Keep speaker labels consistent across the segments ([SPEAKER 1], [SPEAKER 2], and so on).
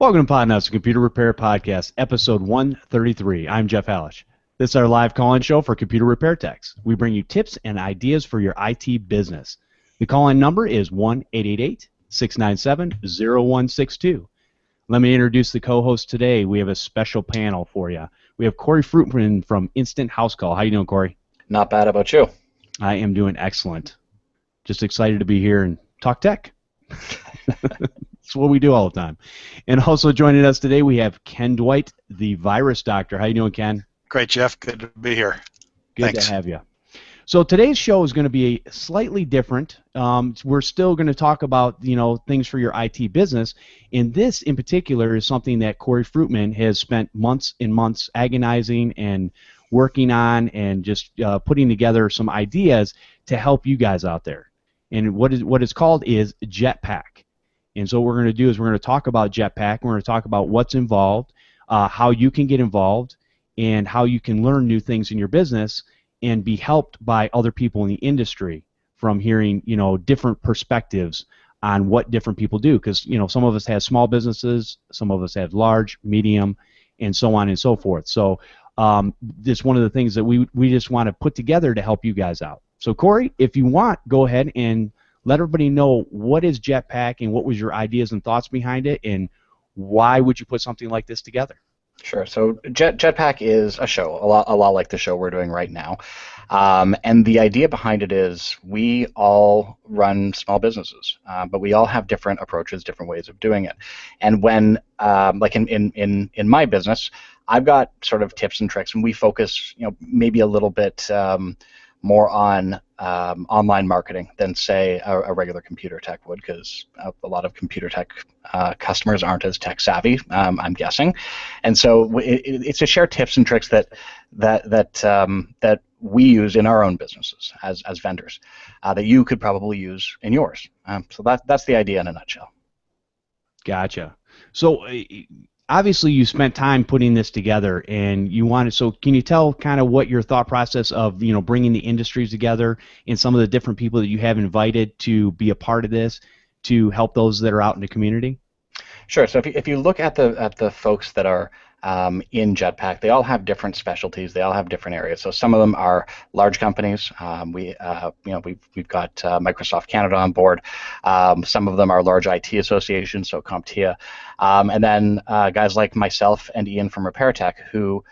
[SPEAKER 1] Welcome to Podnutz, the Computer Repair Podcast, episode 133. I'm Jeff Halash. This is our live call-in show for computer repair techs. We bring you tips and ideas for your IT business. The call-in number is 1-888-697-0162. Let me introduce the co-host today. We have a special panel for you. We have Corey Fruitman from Instant Housecall. How you doing, Corey?
[SPEAKER 2] Not bad. About you?
[SPEAKER 1] I am doing excellent. Just excited to be here and talk tech. That's what we do all the time. And also joining us today, we have Ken Dwight, the virus doctor. How you doing, Ken?
[SPEAKER 3] Great, Jeff. Good to be here.
[SPEAKER 1] Good
[SPEAKER 3] Thanks.
[SPEAKER 1] to have you. So today's show is going to be slightly different. We're still going to talk about things for your IT business, and this in particular is something that Corey Fruitman has spent months and months agonizing and working on, and just putting together some ideas to help you guys out there. And what it's called is Jetpack. And so what we're going to do is we're going to talk about Jetpack. We're going to talk about what's involved, how you can get involved, and how you can learn new things in your business and be helped by other people in the industry from hearing, different perspectives on what different people do. Because, some of us have small businesses, some of us have large, medium, and so on and so forth. So this is one of the things that we just want to put together to help you guys out. So, Corey, if you want, go ahead and let everybody know what is Jetpack and what was your ideas and thoughts behind it, and why would you put something like this together?
[SPEAKER 2] Sure. So Jetpack is a show, a lot like the show we're doing right now. And the idea behind it is we all run small businesses, but we all have different approaches, different ways of doing it. And when, like in my business, I've got sort of tips and tricks, and we focus, maybe a little bit more on online marketing than, say, a regular computer tech would, because a lot of computer tech customers aren't as tech savvy, I'm guessing, and so it's to share tips and tricks that we use in our own businesses as vendors that you could probably use in yours. So that's the idea in a nutshell.
[SPEAKER 1] Gotcha. So obviously you spent time putting this together, and you wanted. So can you tell kind of what your thought process of bringing the industries together and some of the different people that you have invited to be a part of this to help those that are out in the community?
[SPEAKER 2] Sure. So if you look at the folks that are in Jetpack, they all have different specialties. They all have different areas. So some of them are large companies. We've got Microsoft Canada on board. Some of them are large IT associations, so CompTIA, and then guys like myself and Ian from Repair Tech, who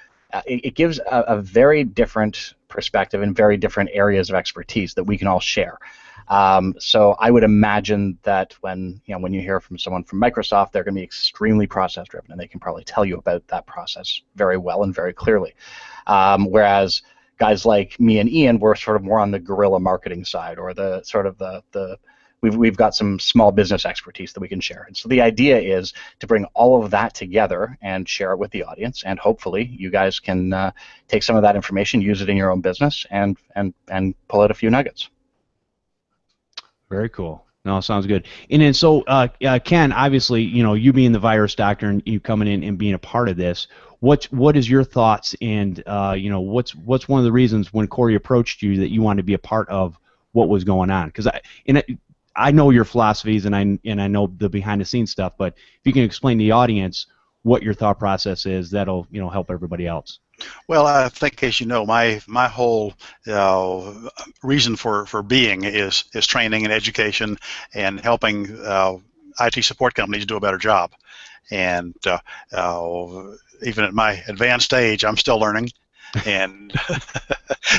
[SPEAKER 2] it gives a very different perspective and very different areas of expertise that we can all share. So I would imagine that when you hear from someone from Microsoft, they're going to be extremely process-driven, and they can probably tell you about that process very well and very clearly. Whereas guys like me and Ian, we're sort of more on the guerrilla marketing side, or the sort of we've got some small business expertise that we can share. And so the idea is to bring all of that together and share it with the audience, and hopefully you guys can take some of that information, use it in your own business, and pull out a few nuggets.
[SPEAKER 1] Very cool. No, sounds good. And then so, Ken, obviously, you being the virus doctor and you coming in and being a part of this, what is your thoughts, and what's one of the reasons when Corey approached you that you wanted to be a part of what was going on? Because I know your philosophies, and I know the behind the scenes stuff, but if you can explain to the audience what your thought process is, that'll help everybody else.
[SPEAKER 3] Well, I think, as you know, my whole reason for being is training and education and helping IT support companies do a better job. And even at my advanced age, I'm still learning, and I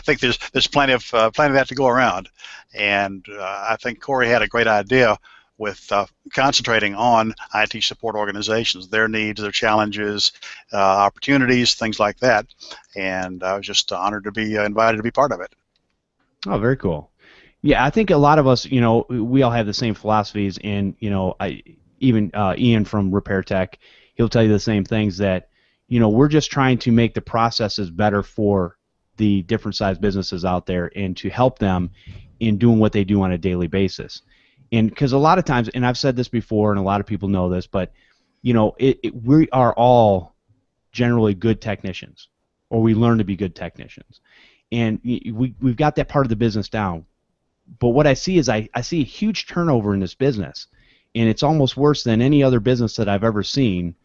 [SPEAKER 3] think there's plenty of that to go around. And I think Corey had a great idea with concentrating on IT support organizations, their needs, their challenges, opportunities, things like that. And I was just honored to be invited to be part of it.
[SPEAKER 1] Oh, very cool. Yeah, I think a lot of us, we all have the same philosophies, and even Ian from Repair Tech, he'll tell you the same things, that we're just trying to make the processes better for the different size businesses out there, and to help them in doing what they do on a daily basis. And because a lot of times, and I've said this before, and a lot of people know this, but we are all generally good technicians, or we learn to be good technicians, and we've got that part of the business down. But what I see is I see a huge turnover in this business, and it's almost worse than any other business that I've ever seen,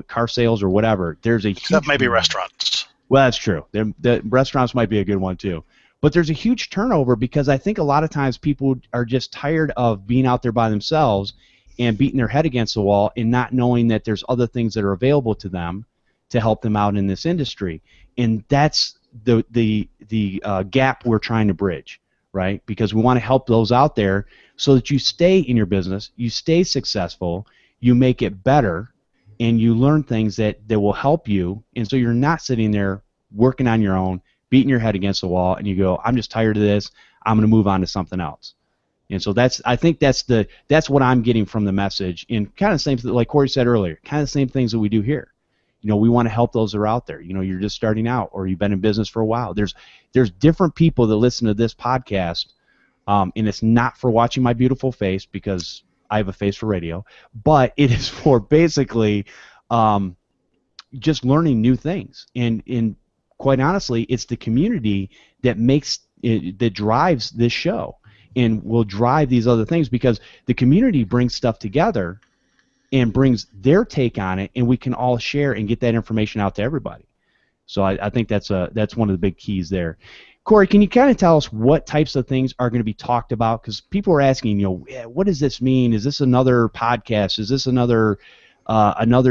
[SPEAKER 1] car sales or whatever. There's a
[SPEAKER 3] Except
[SPEAKER 1] huge
[SPEAKER 3] maybe restaurants.
[SPEAKER 1] Well, that's true. The restaurants might be a good one too. But there's a huge turnover because I think a lot of times people are just tired of being out there by themselves and beating their head against the wall and not knowing that there's other things that are available to them to help them out in this industry. And that's the gap we're trying to bridge, right? Because we want to help those out there so that you stay in your business, you stay successful, you make it better, and you learn things that will help you. And so you're not sitting there working on your own, beating your head against the wall, and you go, I'm just tired of this, I'm going to move on to something else. And so I think that's what I'm getting from the message, and kind of the same, like Corey said earlier, kind of the same things that we do here. We want to help those that are out there. You're just starting out, or you've been in business for a while. There's different people that listen to this podcast, and it's not for watching my beautiful face because I have a face for radio, but it is for basically just learning new things. And quite honestly, it's the community that drives this show and will drive these other things, because the community brings stuff together and brings their take on it, and we can all share and get that information out to everybody. So I think that's one of the big keys there. Corey, can you kind of tell us what types of things are going to be talked about? Because people are asking, what does this mean? Is this another podcast? Is this another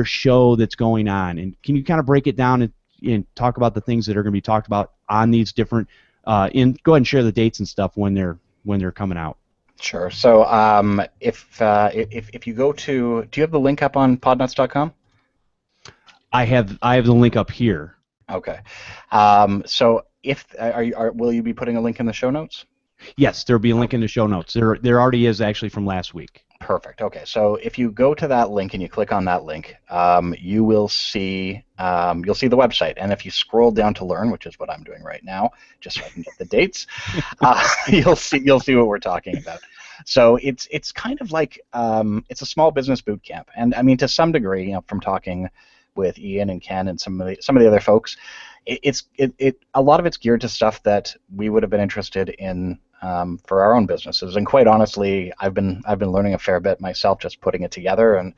[SPEAKER 1] show that's going on? And can you kind of break it down and talk about the things that are going to be talked about on these different? And go ahead and share the dates and stuff when they're coming out.
[SPEAKER 2] Sure. So if you go to, do you have the link up on podnutz.com?
[SPEAKER 1] I have the link up here.
[SPEAKER 2] Okay. So will you be putting a link in the show notes?
[SPEAKER 1] Yes, there'll be a link in the show notes. There already is actually from last week.
[SPEAKER 2] Perfect. Okay. So if you go to that link and you click on that link, you will see the website. And if you scroll down to learn, which is what I'm doing right now, just so I can get the dates, you'll see what we're talking about. So it's kind of like it's a small business boot camp, and I mean, to some degree, from talking with Ian and Ken and some of the other folks, a lot of it's geared to stuff that we would have been interested in for our own businesses. And quite honestly, I've been learning a fair bit myself just putting it together, and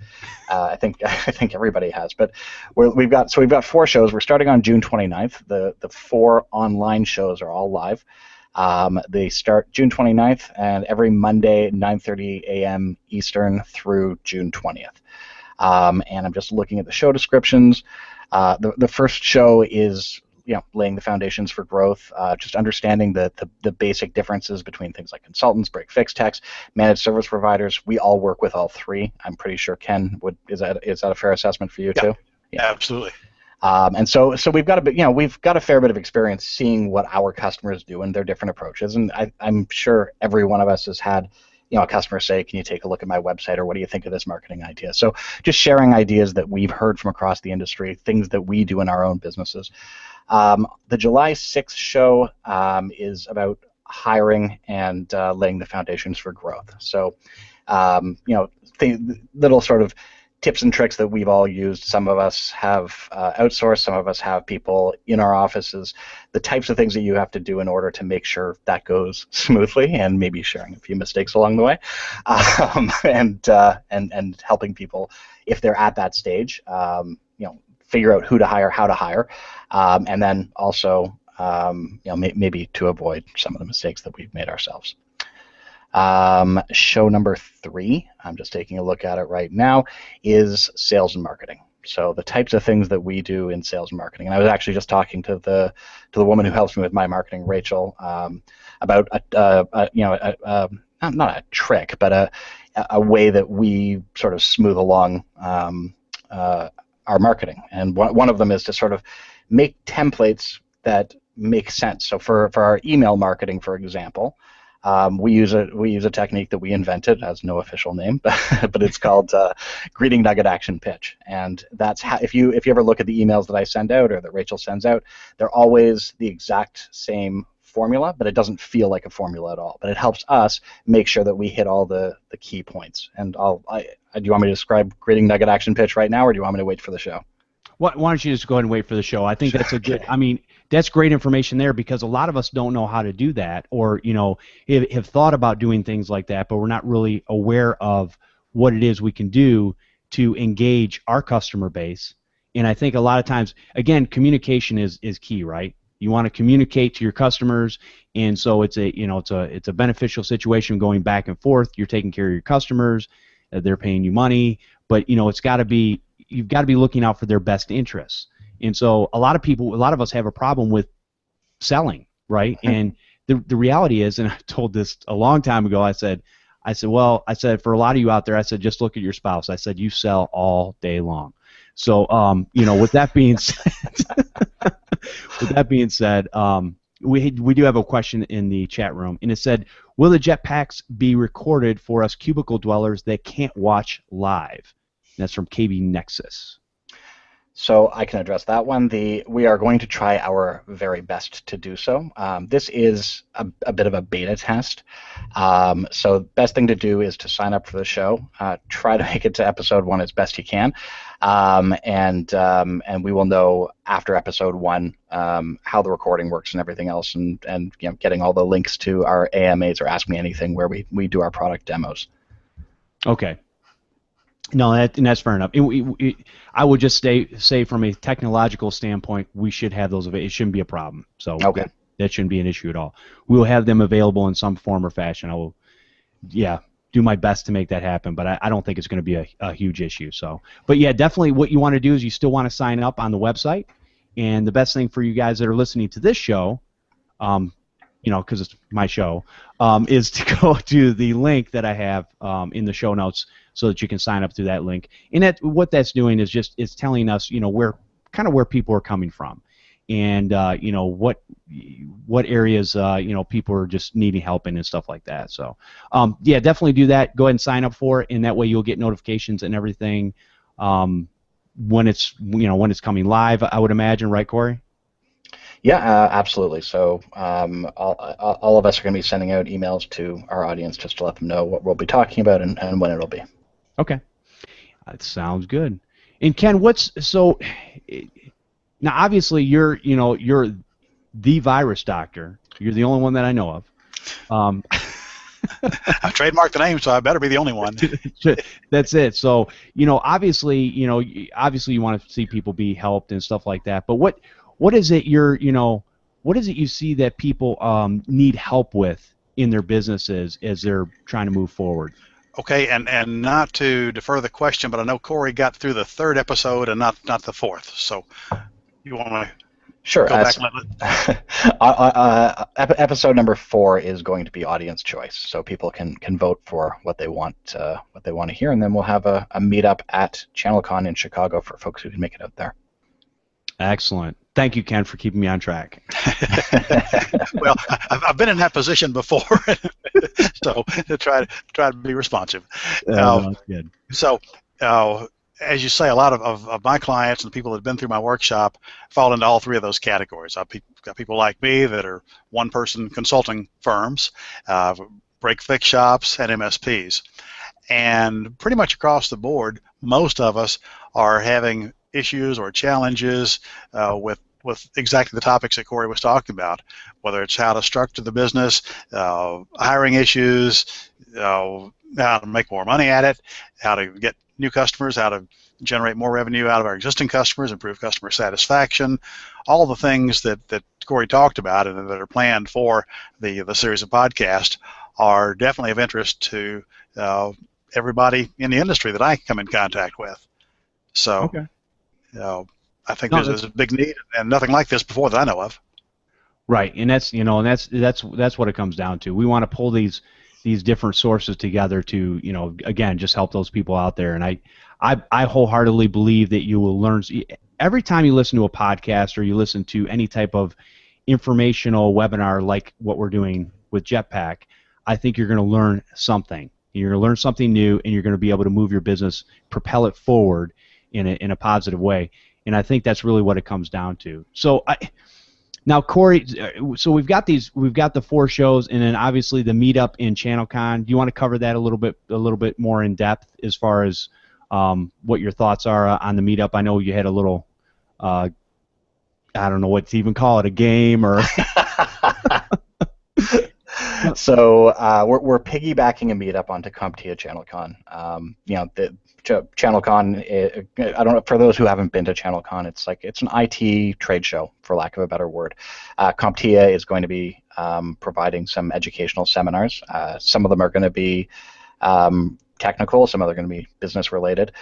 [SPEAKER 2] I think everybody has. But we've got 4 shows. We're starting on June 29th. The 4 online shows are all live. They start June 29th, and every Monday, 9:30 a.m. Eastern through June 20th. And I'm just looking at the show descriptions. The first show is laying the foundations for growth, just understanding the basic differences between things like consultants, break-fix techs, managed service providers. We all work with all 3. I'm pretty sure Ken is that a fair assessment for you too?
[SPEAKER 3] Yeah, absolutely.
[SPEAKER 2] And so we've got a fair bit of experience seeing what our customers do and their different approaches. And I'm sure every one of us has had a customer say, can you take a look at my website, or what do you think of this marketing idea? So just sharing ideas that we've heard from across the industry, things that we do in our own businesses. The July 6th show is about hiring and laying the foundations for growth. So, little sort of tips and tricks that we've all used. Some of us have outsourced, some of us have people in our offices, the types of things that you have to do in order to make sure that goes smoothly, and maybe sharing a few mistakes along the way, and helping people if they're at that stage, figure out who to hire, how to hire, and then also maybe to avoid some of the mistakes that we've made ourselves. Show number 3, I'm just taking a look at it right now, is sales and marketing. So the types of things that we do in sales and marketing. And I was actually just talking to the woman who helps me with my marketing, Rachel, about not a trick, but a way that we sort of smooth along our marketing. And one of them is to sort of make templates that make sense. So for our email marketing, for example, we use a technique that we invented, has no official name, but it's called greeting nugget action pitch. And that's how, if you ever look at the emails that I send out or that Rachel sends out, they're always the exact same formula, but it doesn't feel like a formula at all. But it helps us make sure that we hit all the key points. And do you want me to describe greeting nugget action pitch right now, or do you want me to wait for the show?
[SPEAKER 1] Why don't you just go ahead and wait for the show? I think that's a good. I mean, that's great information there, because a lot of us don't know how to do that, or have thought about doing things like that, but we're not really aware of what it is we can do to engage our customer base. And I think a lot of times, again, communication is key, right? You want to communicate to your customers, and so it's a beneficial situation going back and forth. You're taking care of your customers, they're paying you money, but you've got to be looking out for their best interests. And so a lot of us have a problem with selling, right? And the reality is, and I told this a long time ago, I said, for a lot of you out there, I said, just look at your spouse. I said, you sell all day long. So, with that being said, we do have a question in the chat room, and it said, will the Jetpacks be recorded for us cubicle dwellers that can't watch live? And that's from KB Nexus.
[SPEAKER 2] So I can address that one. We are going to try our very best to do so. This is a bit of a beta test. So best thing to do is to sign up for the show. Try to make it to episode 1 as best you can. And we will know after episode 1 how the recording works and everything else, and getting all the links to our AMAs or Ask Me Anything where we do our product demos.
[SPEAKER 1] Okay. No, that's fair enough. I would just say from a technological standpoint, we should have those. It shouldn't be a problem. So
[SPEAKER 2] okay.
[SPEAKER 1] That shouldn't be an issue at all. We will have them available in some form or fashion. I will, do my best to make that happen, but I don't think it's going to be a huge issue. So, but yeah, definitely what you want to do is you still want to sign up on the website. And the best thing for you guys that are listening to this show, because it's my show, is to go to the link that I have in the show notes so that you can sign up through that link. And what that's doing is it's telling us, where people are coming from, and what areas people are just needing help in and stuff like that. So definitely do that. Go ahead and sign up for it, and that way you'll get notifications and everything when it's coming live. I would imagine, right, Corey?
[SPEAKER 2] Yeah, absolutely. So all of us are going to be sending out emails to our audience just to let them know what we'll be talking about and when it'll be.
[SPEAKER 1] Okay, that sounds good. And Ken, now obviously you're the virus doctor. You're the only one that I know of.
[SPEAKER 3] I trademarked the name, so I better be the only one.
[SPEAKER 1] That's it. So obviously you want to see people be helped and stuff like that. But what is it you see that people need help with in their businesses as they're trying to move forward?
[SPEAKER 3] Okay, and not to defer the question, but I know Corey got through the 3rd episode and not the 4th. So you want to
[SPEAKER 2] sure
[SPEAKER 3] go back and
[SPEAKER 2] episode number 4 is going to be audience choice, so people can vote for what they want to hear, and then we'll have a meetup at ChannelCon in Chicago for folks who can make it out there.
[SPEAKER 1] Excellent. Thank you, Ken, for keeping me on track.
[SPEAKER 3] Well, I've been in that position before, so to try to be responsive.
[SPEAKER 1] That's good.
[SPEAKER 3] So, as you say, a lot of my clients and the people that have been through my workshop fall into all 3 of those categories. I've got people like me that are one-person consulting firms, break-fix shops, and MSPs. And pretty much across the board, most of us are having issues or challenges with exactly the topics that Corey was talking about, whether it's how to structure the business, hiring issues, how to make more money at it, how to get new customers, how to generate more revenue out of our existing customers, improve customer satisfaction, all the things that Corey talked about and that are planned for the series of podcasts are definitely of interest to everybody in the industry that I come in contact with. So. Okay. I think there's a big need, and nothing like this before that I know of.
[SPEAKER 1] Right, and that's what it comes down to. We want to pull these different sources together to again just help those people out there. And I wholeheartedly believe that you will learn every time you listen to a podcast or you listen to any type of informational webinar like what we're doing with Jetpack. I think you're going to learn something. You're going to learn something new, and you're going to be able to move your business, propel it forward in a positive way. And I think that's really what it comes down to. So now, Corey, so we've got the 4 shows, and then obviously the meetup in ChannelCon. Do you want to cover that a little bit more in depth as far as what your thoughts are on the meetup? I know you had a little, I don't know what to even call it, a game or.
[SPEAKER 2] So we're piggybacking a meetup onto CompTIA ChannelCon. The ChannelCon, I don't know, for those who haven't been to ChannelCon, it's an IT trade show, for lack of a better word. CompTIA is going to be providing some educational seminars. Some of them are going to be technical, some of them are going to be business related,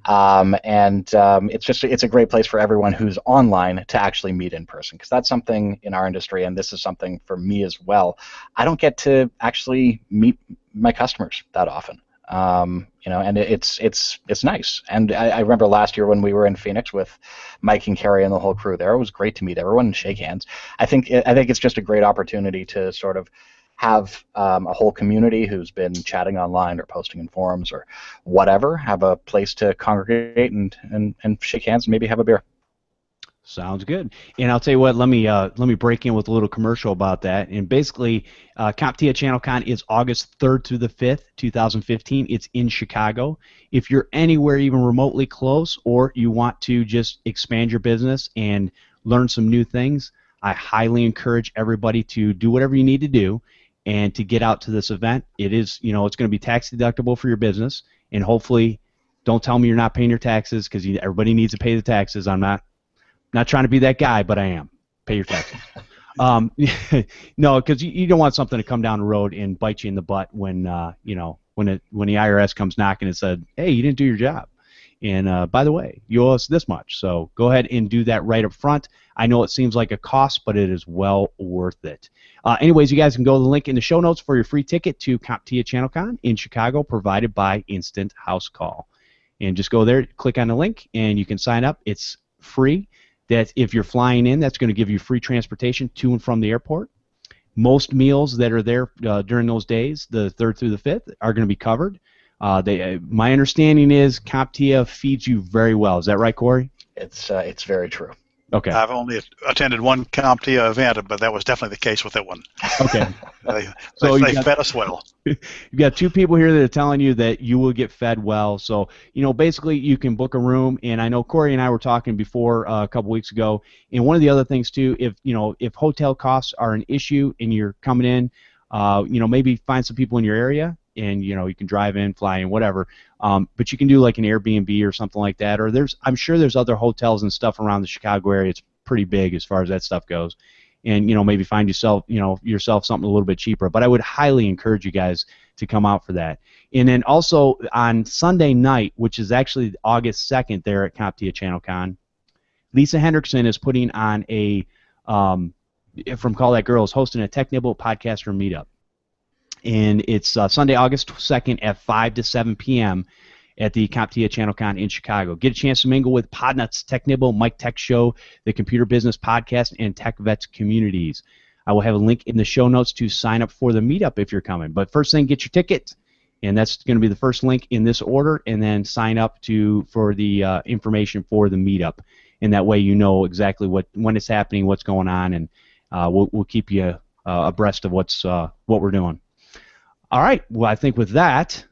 [SPEAKER 2] it's a great place for everyone who's online to actually meet in person, because that's something in our industry, and this is something for me as well. I don't get to actually meet my customers that often, and it's nice. And I remember last year when we were in Phoenix with Mike and Carrie and the whole crew there, it was great to meet everyone and shake hands. I think it's just a great opportunity to sort of have a whole community who's been chatting online or posting in forums or whatever, have a place to congregate and shake hands and maybe have a beer.
[SPEAKER 1] Sounds good. And I'll tell you what, let me break in with a little commercial about that. And basically, CompTIA ChannelCon is August 3rd through the 5th, 2015. It's in Chicago. If you're anywhere even remotely close, or you want to just expand your business and learn some new things, I highly encourage everybody to do whatever you need to do and to get out to this event. It is, it's going to be tax deductible for your business, and hopefully, don't tell me you're not paying your taxes, because everybody needs to pay the taxes. I'm not trying to be that guy, but I am. Pay your taxes. No, because you don't want something to come down the road and bite you in the butt when when the IRS comes knocking and said, hey, you didn't do your job. And by the way, you owe us this much. So go ahead and do that right up front. I know it seems like a cost, but it is well worth it. Anyways, you guys can go to the link in the show notes for your free ticket to CompTIA ChannelCon in Chicago, provided by Instant Housecall. And just go there, click on the link, and you can sign up. It's free. That if you're flying in, that's going to give you free transportation to and from the airport. Most meals that are there during those days, the 3rd through the 5th, are going to be covered. My understanding is CompTIA feeds you very well. Is that right, Corey?
[SPEAKER 2] It's very true.
[SPEAKER 1] Okay.
[SPEAKER 3] I've only attended one CompTIA event, but that was definitely the case with that one.
[SPEAKER 1] Okay.
[SPEAKER 3] They fed us well.
[SPEAKER 1] You've got two people here that are telling you that you will get fed well. So, basically you can book a room, and I know Corey and I were talking before a couple weeks ago, and one of the other things too, if hotel costs are an issue and you're coming in, maybe find some people in your area, and you can drive in, fly in, whatever. But you can do like an Airbnb or something like that. Or I'm sure there's other hotels and stuff around the Chicago area. It's pretty big as far as that stuff goes. And maybe find yourself something a little bit cheaper. But I would highly encourage you guys to come out for that. And then also on Sunday night, which is actually August 2nd there at CompTIA ChannelCon, Lisa Hendrickson is putting on from Call That Girl, is hosting a Tech Nibble podcaster meetup. And it's Sunday, August 2nd at 5 to 7 p.m. at the CompTIA ChannelCon in Chicago. Get a chance to mingle with Podnutz, Tech Nibble, Mike Tech Show, the Computer Business Podcast, and Tech Vets communities. I will have a link in the show notes to sign up for the meetup if you're coming. But first thing, get your ticket, and that's going to be the first link in this order, and then sign up for the information for the meetup. And that way you know exactly when it's happening, what's going on, and we'll keep you abreast of what we're doing. All right. Well, I think with that's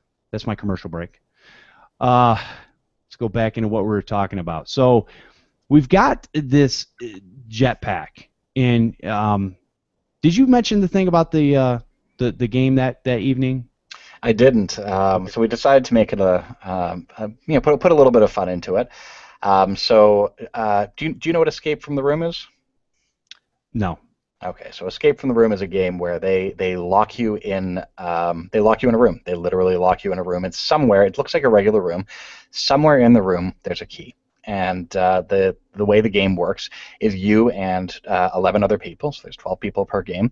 [SPEAKER 1] my commercial break. Let's go back into what we were talking about. So we've got this Jetpack, and did you mention the thing about the game that evening?
[SPEAKER 2] I didn't. So we decided to make it put a little bit of fun into it. Do you know what Escape from the Room is?
[SPEAKER 1] No.
[SPEAKER 2] Okay, so Escape from the Room is a game where they lock you in a room. They literally lock you in a room. It's somewhere. It looks like a regular room. Somewhere in the room, there's a key. And the way the game works is you and 11 other people. So there's 12 people per game.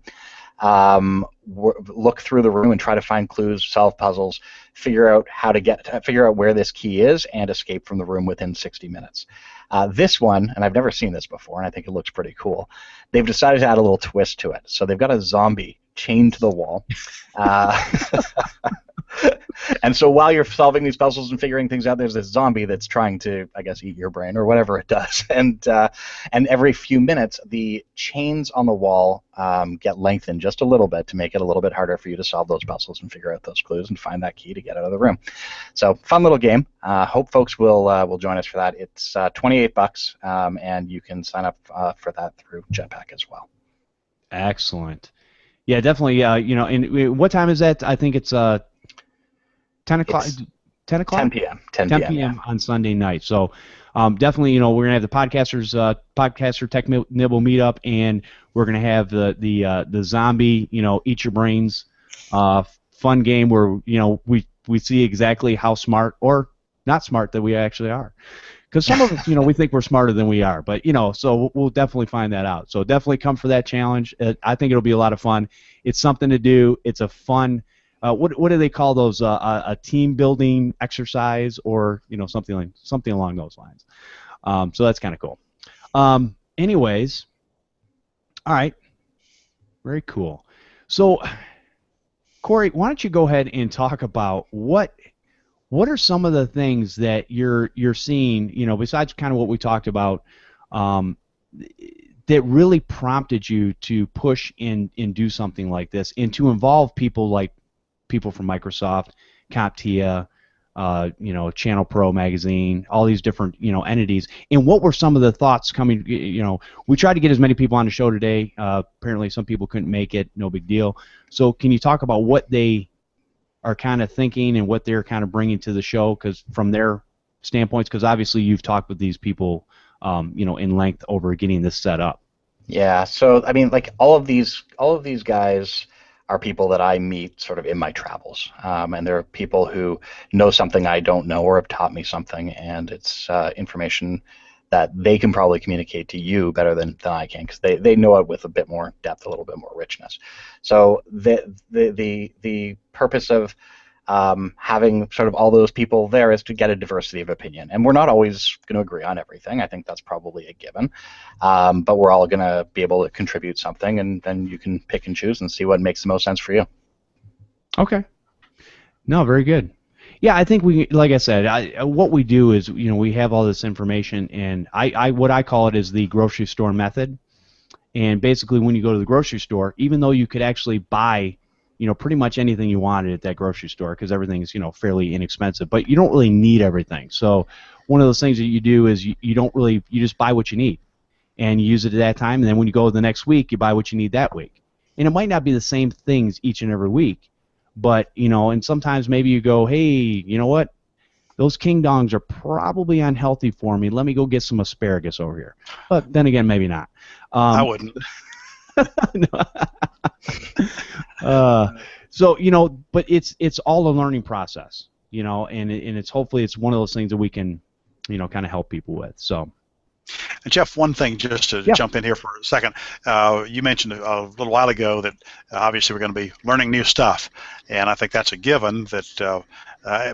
[SPEAKER 2] Look through the room and try to find clues, solve puzzles, figure out where this key is, and escape from the room within 60 minutes. This one, and I've never seen this before, and I think it looks pretty cool, they've decided to add a little twist to it. So they've got a zombie chained to the wall. And so while you're solving these puzzles and figuring things out, there's this zombie that's trying to, I guess, eat your brain or whatever it does. And every few minutes, the chains on the wall get lengthened just a little bit to make it a little bit harder for you to solve those puzzles and figure out those clues and find that key to get out of the room. So fun little game. Hope folks will join us for that. It's $28, and you can sign up for that through Jetpack as well.
[SPEAKER 1] Excellent. Yeah, definitely. You know, and what time is that? I think it's 10 o'clock.
[SPEAKER 2] It's
[SPEAKER 1] 10 o'clock.
[SPEAKER 2] 10 p.m. 10
[SPEAKER 1] 10
[SPEAKER 2] p.m. Yeah.
[SPEAKER 1] p.m. on Sunday night. So definitely, you know, we're gonna have the podcaster tech nibble meetup, and we're gonna have the zombie, you know, eat your brains, fun game where you know we see exactly how smart or not smart that we actually are. Because some of us, you know, we think we're smarter than we are, but you know, so we'll definitely find that out. So definitely come for that challenge. I think it'll be a lot of fun. It's something to do. It's a fun. What do they call those? A team building exercise, or you know, something along those lines. So that's kind of cool. Anyways, all right, very cool. So, Corey, why don't you go ahead and talk about what are some of the things that you're seeing, you know, besides kind of what we talked about, that really prompted you to push and do something like this, and to involve people like people from Microsoft, CompTIA, you know, Channel Pro magazine, all these different, you know, entities. And what were some of the thoughts coming? You know, we tried to get as many people on the show today. Apparently, some people couldn't make it. No big deal. So, can you talk about what they are kind of thinking and what they're kind of bringing to the show, because from their standpoints, because obviously you've talked with these people, you know, in length over getting this set up.
[SPEAKER 2] Yeah. So I mean, like all of these guys are people that I meet sort of in my travels, and they're people who know something I don't know or have taught me something, and it's information that they can probably communicate to you better than I can, because they know it with a bit more depth, a little bit more richness. So the purpose of having sort of all those people there is to get a diversity of opinion. And we're not always going to agree on everything. I think that's probably a given. But we're all going to be able to contribute something, and then you can pick and choose and see what makes the most sense for you.
[SPEAKER 1] Okay. No, very good. Yeah, I think we, like I said, what we do is, you know, we have all this information, and what I call it is the grocery store method. And basically, when you go to the grocery store, even though you could actually buy, you know, pretty much anything you wanted at that grocery store, because everything's, you know, fairly inexpensive, but you don't really need everything. So one of those things that you do is you don't really, you just buy what you need, and you use it at that time, and then when you go the next week, you buy what you need that week. And it might not be the same things each and every week, but, you know, and sometimes maybe you go, hey, you know what? Those king dongs are probably unhealthy for me. Let me go get some asparagus over here. But then again, maybe not.
[SPEAKER 3] I wouldn't.
[SPEAKER 1] So, you know, but it's all a learning process, you know, and it's hopefully it's one of those things that we can, you know, kind of help people with. So.
[SPEAKER 3] And Jeff, one thing just to jump in here for a second, you mentioned a little while ago that obviously we're going to be learning new stuff, and I think that's a given. That,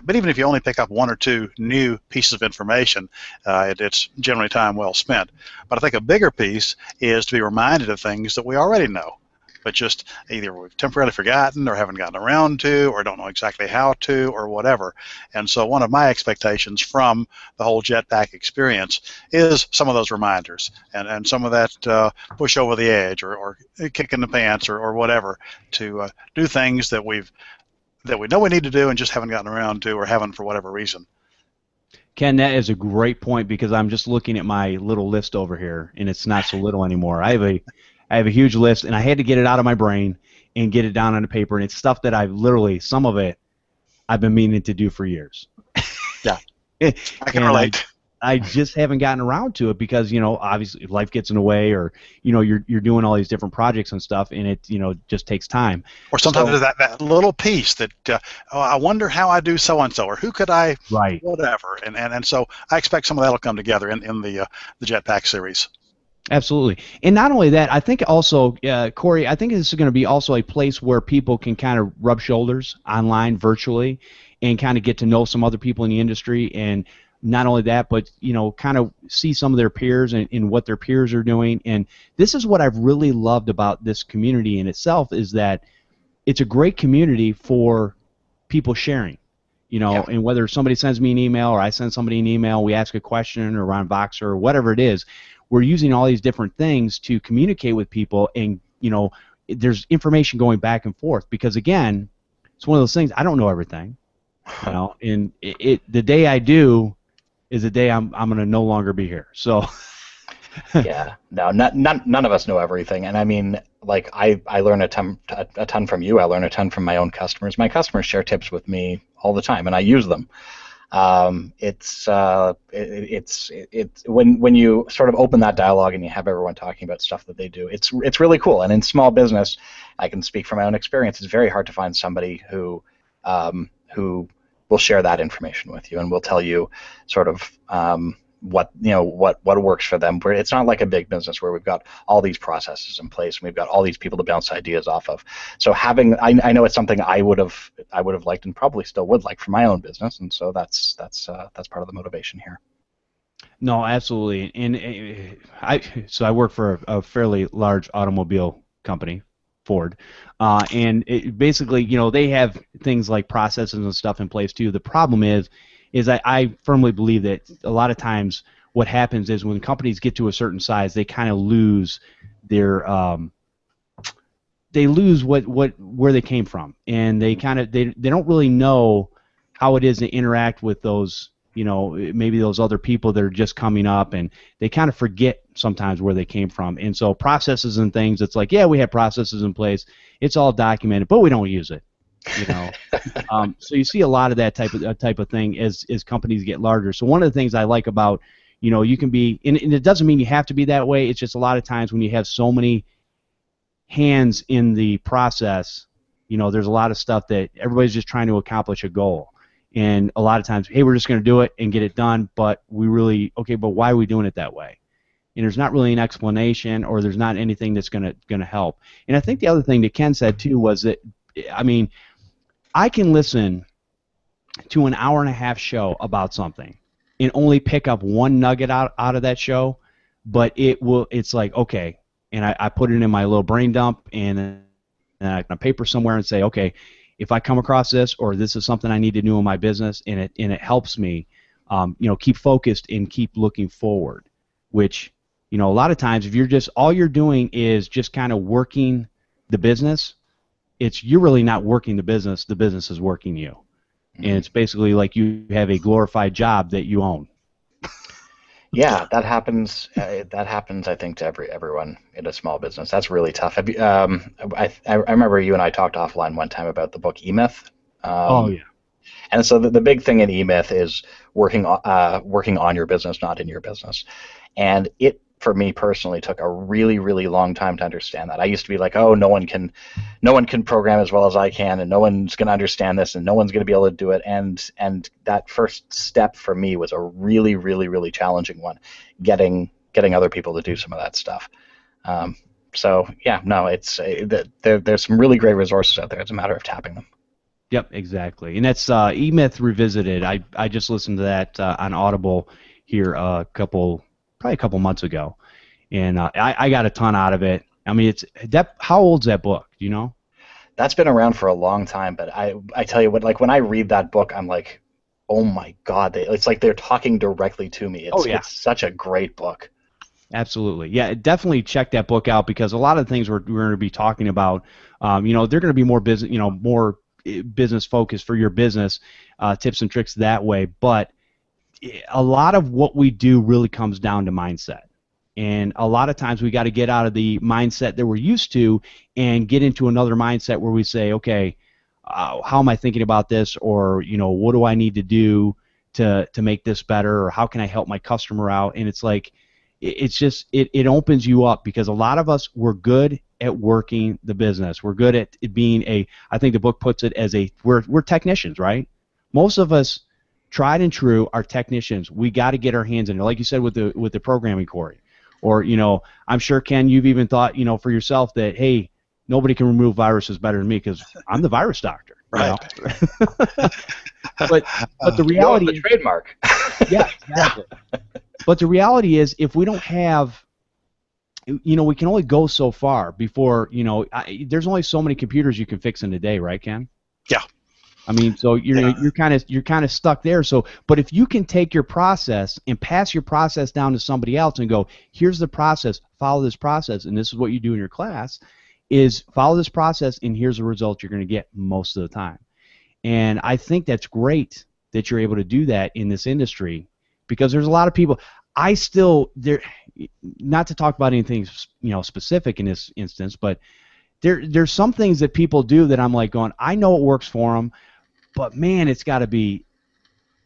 [SPEAKER 3] but even if you only pick up one or two new pieces of information, it's generally time well spent. But I think a bigger piece is to be reminded of things that we already know, but just either we've temporarily forgotten or haven't gotten around to or don't know exactly how to or whatever. And so one of my expectations from the whole Jetpack experience is some of those reminders and some of that push over the edge or kick in the pants or whatever to do things that we know we need to do and just haven't gotten around to or haven't for whatever reason.
[SPEAKER 1] Ken, that is a great point, because I'm just looking at my little list over here, and it's not so little anymore. I have a huge list, and I had to get it out of my brain and get it down on the paper, and it's stuff that some of it I've been meaning to do for years.
[SPEAKER 2] Yeah,
[SPEAKER 3] I can relate.
[SPEAKER 1] I just haven't gotten around to it because, you know, obviously life gets in the way, or, you know, you're doing all these different projects and stuff, and it, you know, just takes time.
[SPEAKER 3] Or sometimes there's that little piece that, I wonder how I do so-and-so, or who could I,
[SPEAKER 1] right,
[SPEAKER 3] whatever. And so I expect some of that will come together in the Jetpack series.
[SPEAKER 1] Absolutely. And not only that, I think also, Corey, I think this is going to be also a place where people can kind of rub shoulders online, virtually, and kind of get to know some other people in the industry. And not only that, but, you know, kind of see some of their peers and what their peers are doing. And this is what I've really loved about this community in itself, is that it's a great community for people sharing. You know, and whether somebody sends me an email or I send somebody an email, we ask a question, or on Voxer or whatever it is, we're using all these different things to communicate with people, and, you know, there's information going back and forth, because, again, it's one of those things, I don't know everything, you know, and the day I do is the day I'm going to no longer be here. So
[SPEAKER 2] Yeah, no, none of us know everything, and I mean, like I learn a ton from you. I learn a ton from my own customers. My customers share tips with me all the time, and I use them. It's when you sort of open that dialogue and you have everyone talking about stuff that they do, it's really cool. And in small business, I can speak from my own experience. It's very hard to find somebody who will share that information with you and will tell you sort of what works for them. Where it's not like a big business where we've got all these processes in place and we've got all these people to bounce ideas off of. So I know it's something I would have liked and probably still would like for my own business, and so that's part of the motivation here.
[SPEAKER 1] No, absolutely. And I work for a fairly large automobile company, Ford, and basically, they have things like processes and stuff in place too. The problem is I firmly believe that a lot of times what happens is when companies get to a certain size, they kind of lose their where they came from, and they don't really know how it is to interact with those, maybe those other people that are just coming up, and they kind of forget sometimes where they came from. And so processes and things, it's like, yeah, we have processes in place, it's all documented, but we don't use it. So you see a lot of that type of thing as companies get larger. So one of the things I like about, you can be, and it doesn't mean you have to be that way. It's just a lot of times when you have so many hands in the process, there's a lot of stuff that everybody's just trying to accomplish a goal. And a lot of times, hey, we're just going to do it and get it done, but but why are we doing it that way? And there's not really an explanation, or there's not anything that's going to help. And I think the other thing that Ken said too was that, I can listen to an hour-and-a-half show about something and only pick up one nugget out of that show, but it's like, okay, and I put it in my little brain dump and I can paper somewhere and say, okay, if I come across this, or this is something I need to do in my business, and it helps me, keep focused and keep looking forward, which, a lot of times if all you're doing is just kind of working the business, you're really not working the business is working you. And it's basically like you have a glorified job that you own.
[SPEAKER 2] Yeah, that happens. I think, to everyone in a small business. That's really tough. I remember you and I talked offline one time about the book E-Myth.
[SPEAKER 1] Oh yeah.
[SPEAKER 2] And so the big thing in E-Myth is working on your business, not in your business. And it, for me personally, took a really, really long time to understand that. I used to be like, oh, no one can program as well as I can, and no one's going to understand this, and no one's going to be able to do it. And that first step for me was a really, really, really challenging one, getting other people to do some of that stuff. So yeah, no, there's some really great resources out there. It's a matter of tapping them.
[SPEAKER 1] Yep, exactly. And that's E-Myth Revisited. I just listened to that on Audible here probably a couple months ago, and I got a ton out of it. I mean, how old's that book? Do you know?
[SPEAKER 2] That's been around for a long time, but I tell you what, like when I read that book, I'm like, oh my God, it's like they're talking directly to me. It's such a great book.
[SPEAKER 1] Absolutely, yeah, definitely check that book out, because a lot of the things we're going to be talking about, they're going to be more business focused for your business, tips and tricks that way, but a lot of what we do really comes down to mindset. And a lot of times we got to get out of the mindset that we're used to and get into another mindset where we say, okay, how am I thinking about this? Or, what do I need to do to make this better? Or how can I help my customer out? And it's like, it opens you up, because a lot of us, we're good at working the business. We're good at it being I think the book puts it as we're technicians, right? Most of us, tried and true, are technicians. We got to get our hands in it, like you said with the programming, Corey. Or I'm sure, Ken, you've even thought for yourself that, hey, nobody can remove viruses better than me because I'm the virus doctor.
[SPEAKER 3] Right.
[SPEAKER 1] But the reality
[SPEAKER 2] is, trademark.
[SPEAKER 1] Yeah, exactly. But the reality is, if we don't have, we can only go so far before there's only so many computers you can fix in a day, right, Ken?
[SPEAKER 3] Yeah.
[SPEAKER 1] I mean, so you're kind of stuck there. So, but if you can take your process and pass your process down to somebody else and go, here's the process, follow this process, and this is what you do in your class, is follow this process, and here's the result you're going to get most of the time. And I think that's great that you're able to do that in this industry, because there's a lot of people. not to talk about anything specific in this instance, but there's some things that people do that I'm like going, I know it works for them, but man, it's got to be.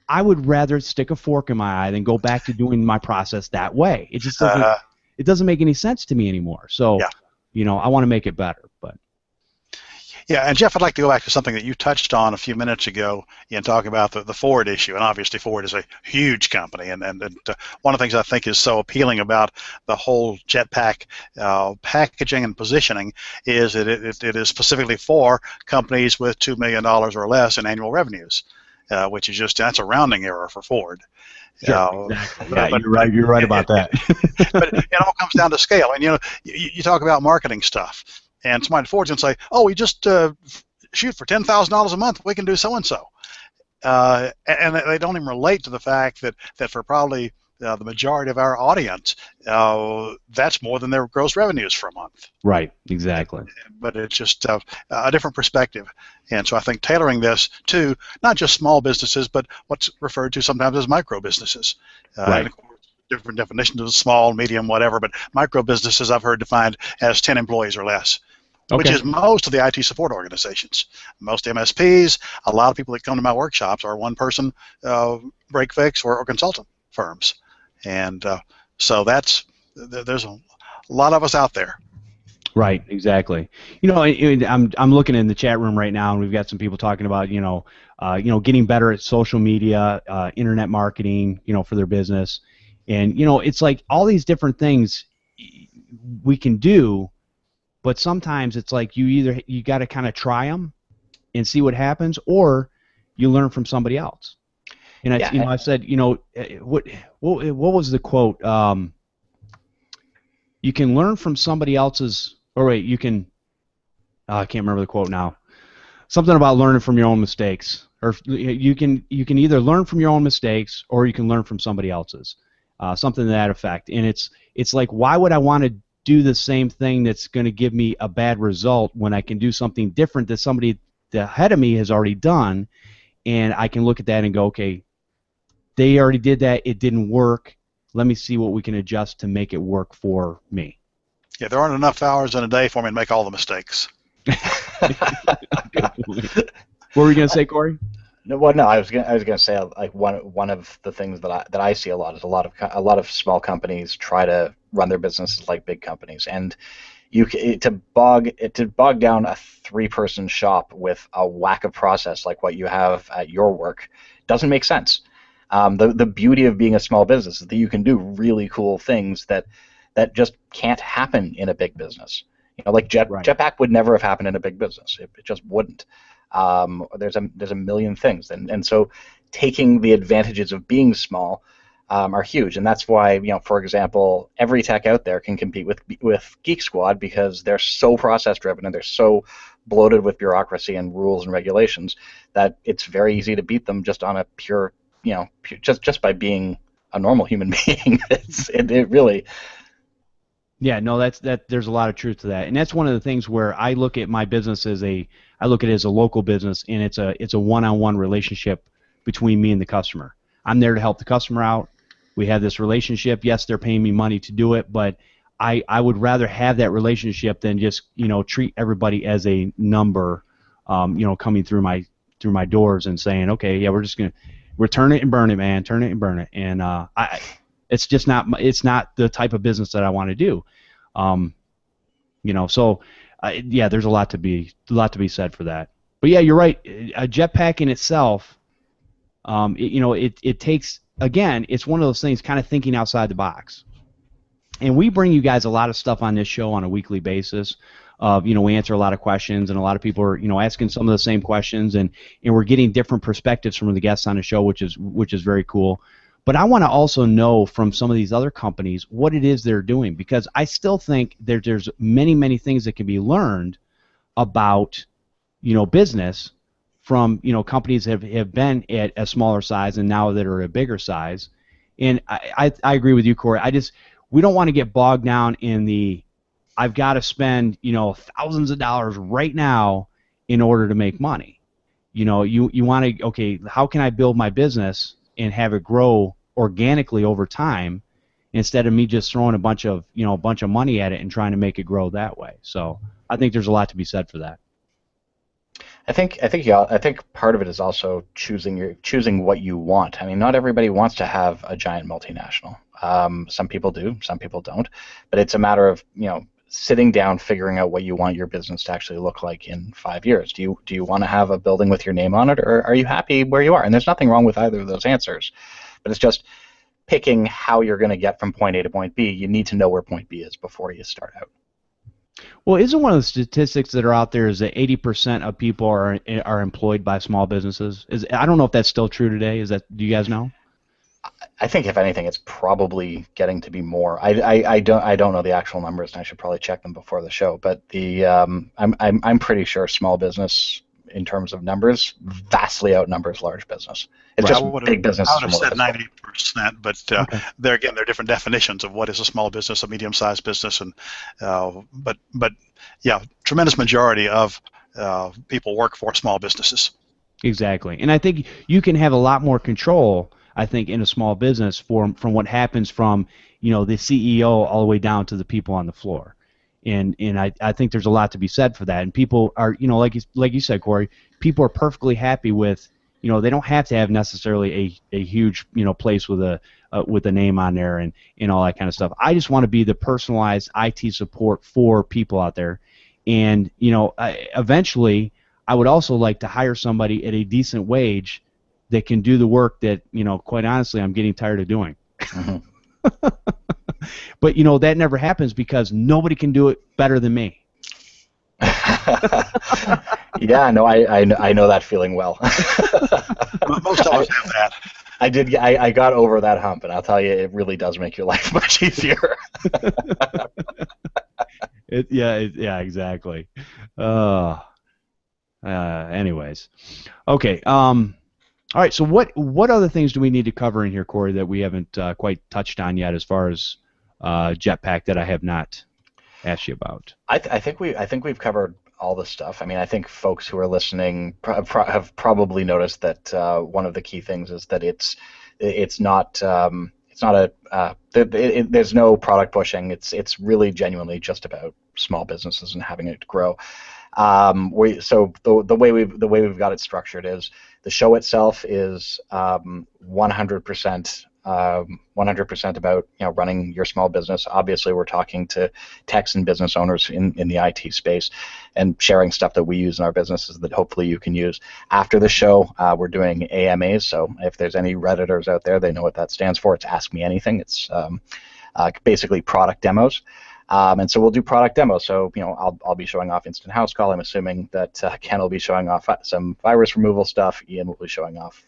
[SPEAKER 1] I would rather stick a fork in my eye than go back to doing my process that way. It just doesn't. It doesn't make any sense to me anymore. So, I want to make it better, but.
[SPEAKER 3] Yeah, and Jeff, I'd like to go back to something that you touched on a few minutes ago in talking about the Ford issue, and obviously Ford is a huge company, and one of the things I think is so appealing about the whole Jetpack packaging and positioning is that it is specifically for companies with $2 million or less in annual revenues, which is that's a rounding error for Ford.
[SPEAKER 1] Sure, exactly. Yeah, you're right about that.
[SPEAKER 3] But it all comes down to scale, and you talk about marketing stuff. And somebody at Ford's going to say, oh, we just shoot for $10,000 a month. We can do so-and-so. And they don't even relate to the fact that for probably the majority of our audience, that's more than their gross revenues for a month.
[SPEAKER 1] Right, exactly.
[SPEAKER 3] But it's just a different perspective. And so I think tailoring this to not just small businesses, but what's referred to sometimes as micro businesses.
[SPEAKER 1] Right.
[SPEAKER 3] And of course, different definitions of small, medium, whatever, but micro businesses I've heard defined as 10 employees or less. Okay. Which is most of the IT support organizations. Most MSPs, a lot of people that come to my workshops are one-person break-fix or consultant firms. And so there's a lot of us out there.
[SPEAKER 1] Right, exactly. I'm looking in the chat room right now, and we've got some people talking about, getting better at social media, internet marketing, for their business. And, it's like all these different things we can do. But sometimes it's like you got to kind of try them and see what happens, or you learn from somebody else. And I said, what was the quote? You can learn from somebody else's. Or wait, you can. I can't remember the quote now. Something about learning from your own mistakes, or you can either learn from your own mistakes or you can learn from somebody else's. Something to that effect. And it's like, why would I want to do the same thing that's going to give me a bad result when I can do something different that somebody ahead of me has already done, and I can look at that and go, okay, they already did that, it didn't work, let me see what we can adjust to make it work for me.
[SPEAKER 3] Yeah, there aren't enough hours in a day for me to make all the mistakes.
[SPEAKER 1] What were you going to say, Corey?
[SPEAKER 2] No, I was gonna say, like, one of the things that I see a lot is a lot of small companies try to run their businesses like big companies, and to bog down a 3-person shop with a whack of process like what you have at your work doesn't make sense. The beauty of being a small business is that you can do really cool things that just can't happen in a big business. Like Jetpack would never have happened in a big business. It just wouldn't. There's a million things, and so taking the advantages of being small are huge, and that's why, for example, every tech out there can compete with Geek Squad because they're so process driven and they're so bloated with bureaucracy and rules and regulations that it's very easy to beat them just on a pure, just by being a normal human being. It really.
[SPEAKER 1] Yeah, no, there's a lot of truth to that, and that's one of the things where I look at my business I look at it as a local business, and it's a one-on-one relationship between me and the customer. I'm there to help the customer out. We have this relationship. Yes, they're paying me money to do it, but I would rather have that relationship than just treat everybody as a number, coming through my doors and saying, okay, yeah, we're turn it and burn it, man, turn it and burn it, and it's just not the type of business that I want to do. So yeah, there's a lot to be said for that. But yeah, you're right. A Jetpack in itself, it takes, again, it's one of those things, kind of thinking outside the box. And we bring you guys a lot of stuff on this show on a weekly basis. We answer a lot of questions, and a lot of people are asking some of the same questions, and we're getting different perspectives from the guests on the show, which is very cool. But I want to also know from some of these other companies what it is they're doing, because I still think there's many, many things that can be learned about, business from, companies that have been at a smaller size and now that are a bigger size. And I agree with you, Corey. We don't want to get bogged down in I've got to spend, thousands of dollars right now in order to make money. You want to, okay, how can I build my business and have it grow organically over time, instead of me just throwing a bunch of money at it and trying to make it grow that way. So I think there's a lot to be said for that.
[SPEAKER 2] I think part of it is also choosing what you want. I mean, not everybody wants to have a giant multinational. Some people do, some people don't. But it's a matter of sitting down, figuring out what you want your business to actually look like in 5 years. Do you want to have a building with your name on it, or are you happy where you are? And there's nothing wrong with either of those answers, but it's just picking how you're going to get from point A to point B. You need to know where point B is before you start out.
[SPEAKER 1] Well, isn't one of the statistics that are out there is that 80% of people are employed by small businesses? I don't know if that's still true today. Do you guys know?
[SPEAKER 2] I think if anything, it's probably getting to be more. I don't know the actual numbers, and I should probably check them before the show. But I'm pretty sure small business in terms of numbers vastly outnumbers large business. It's just big business.
[SPEAKER 3] I would have said 90%, but okay. There are different definitions of what is a small business, a medium-sized business, and but yeah, tremendous majority of people work for small businesses.
[SPEAKER 1] Exactly, and I think you can have a lot more control, I think, in a small business from what happens from the CEO all the way down to the people on the floor. And I think there's a lot to be said for that. And people are, like you said, Corey, people are perfectly happy with, they don't have to have necessarily a huge, place with a name on there and all that kind of stuff. I just want to be the personalized IT support for people out there. And, eventually I would also like to hire somebody at a decent wage that can do the work that, quite honestly, I'm getting tired of doing. Mm-hmm. But that never happens because nobody can do it better than me.
[SPEAKER 2] Yeah, no, I know that feeling well.
[SPEAKER 3] Most of us have that.
[SPEAKER 2] I got over that hump, and I'll tell you, it really does make your life much easier.
[SPEAKER 1] Yeah, exactly. Anyways, okay. All right. So what other things do we need to cover in here, Corey, that we haven't quite touched on yet, as far as Jetpack that I have not asked you about?
[SPEAKER 2] I think we've covered all the stuff. I mean, I think folks who are listening have probably noticed that one of the key things is that there's no product pushing. It's really genuinely just about small businesses and having it grow. So the way we've got it structured is the show itself is 100% about running your small business. Obviously, we're talking to techs and business owners in the IT space and sharing stuff that we use in our businesses that hopefully you can use. After the show, we're doing AMAs. So if there's any Redditors out there, they know what that stands for. It's Ask Me Anything. It's basically product demos. And so we'll do product demos. So I'll be showing off Instant Housecall. I'm assuming that Ken will be showing off some virus removal stuff. Ian will be showing off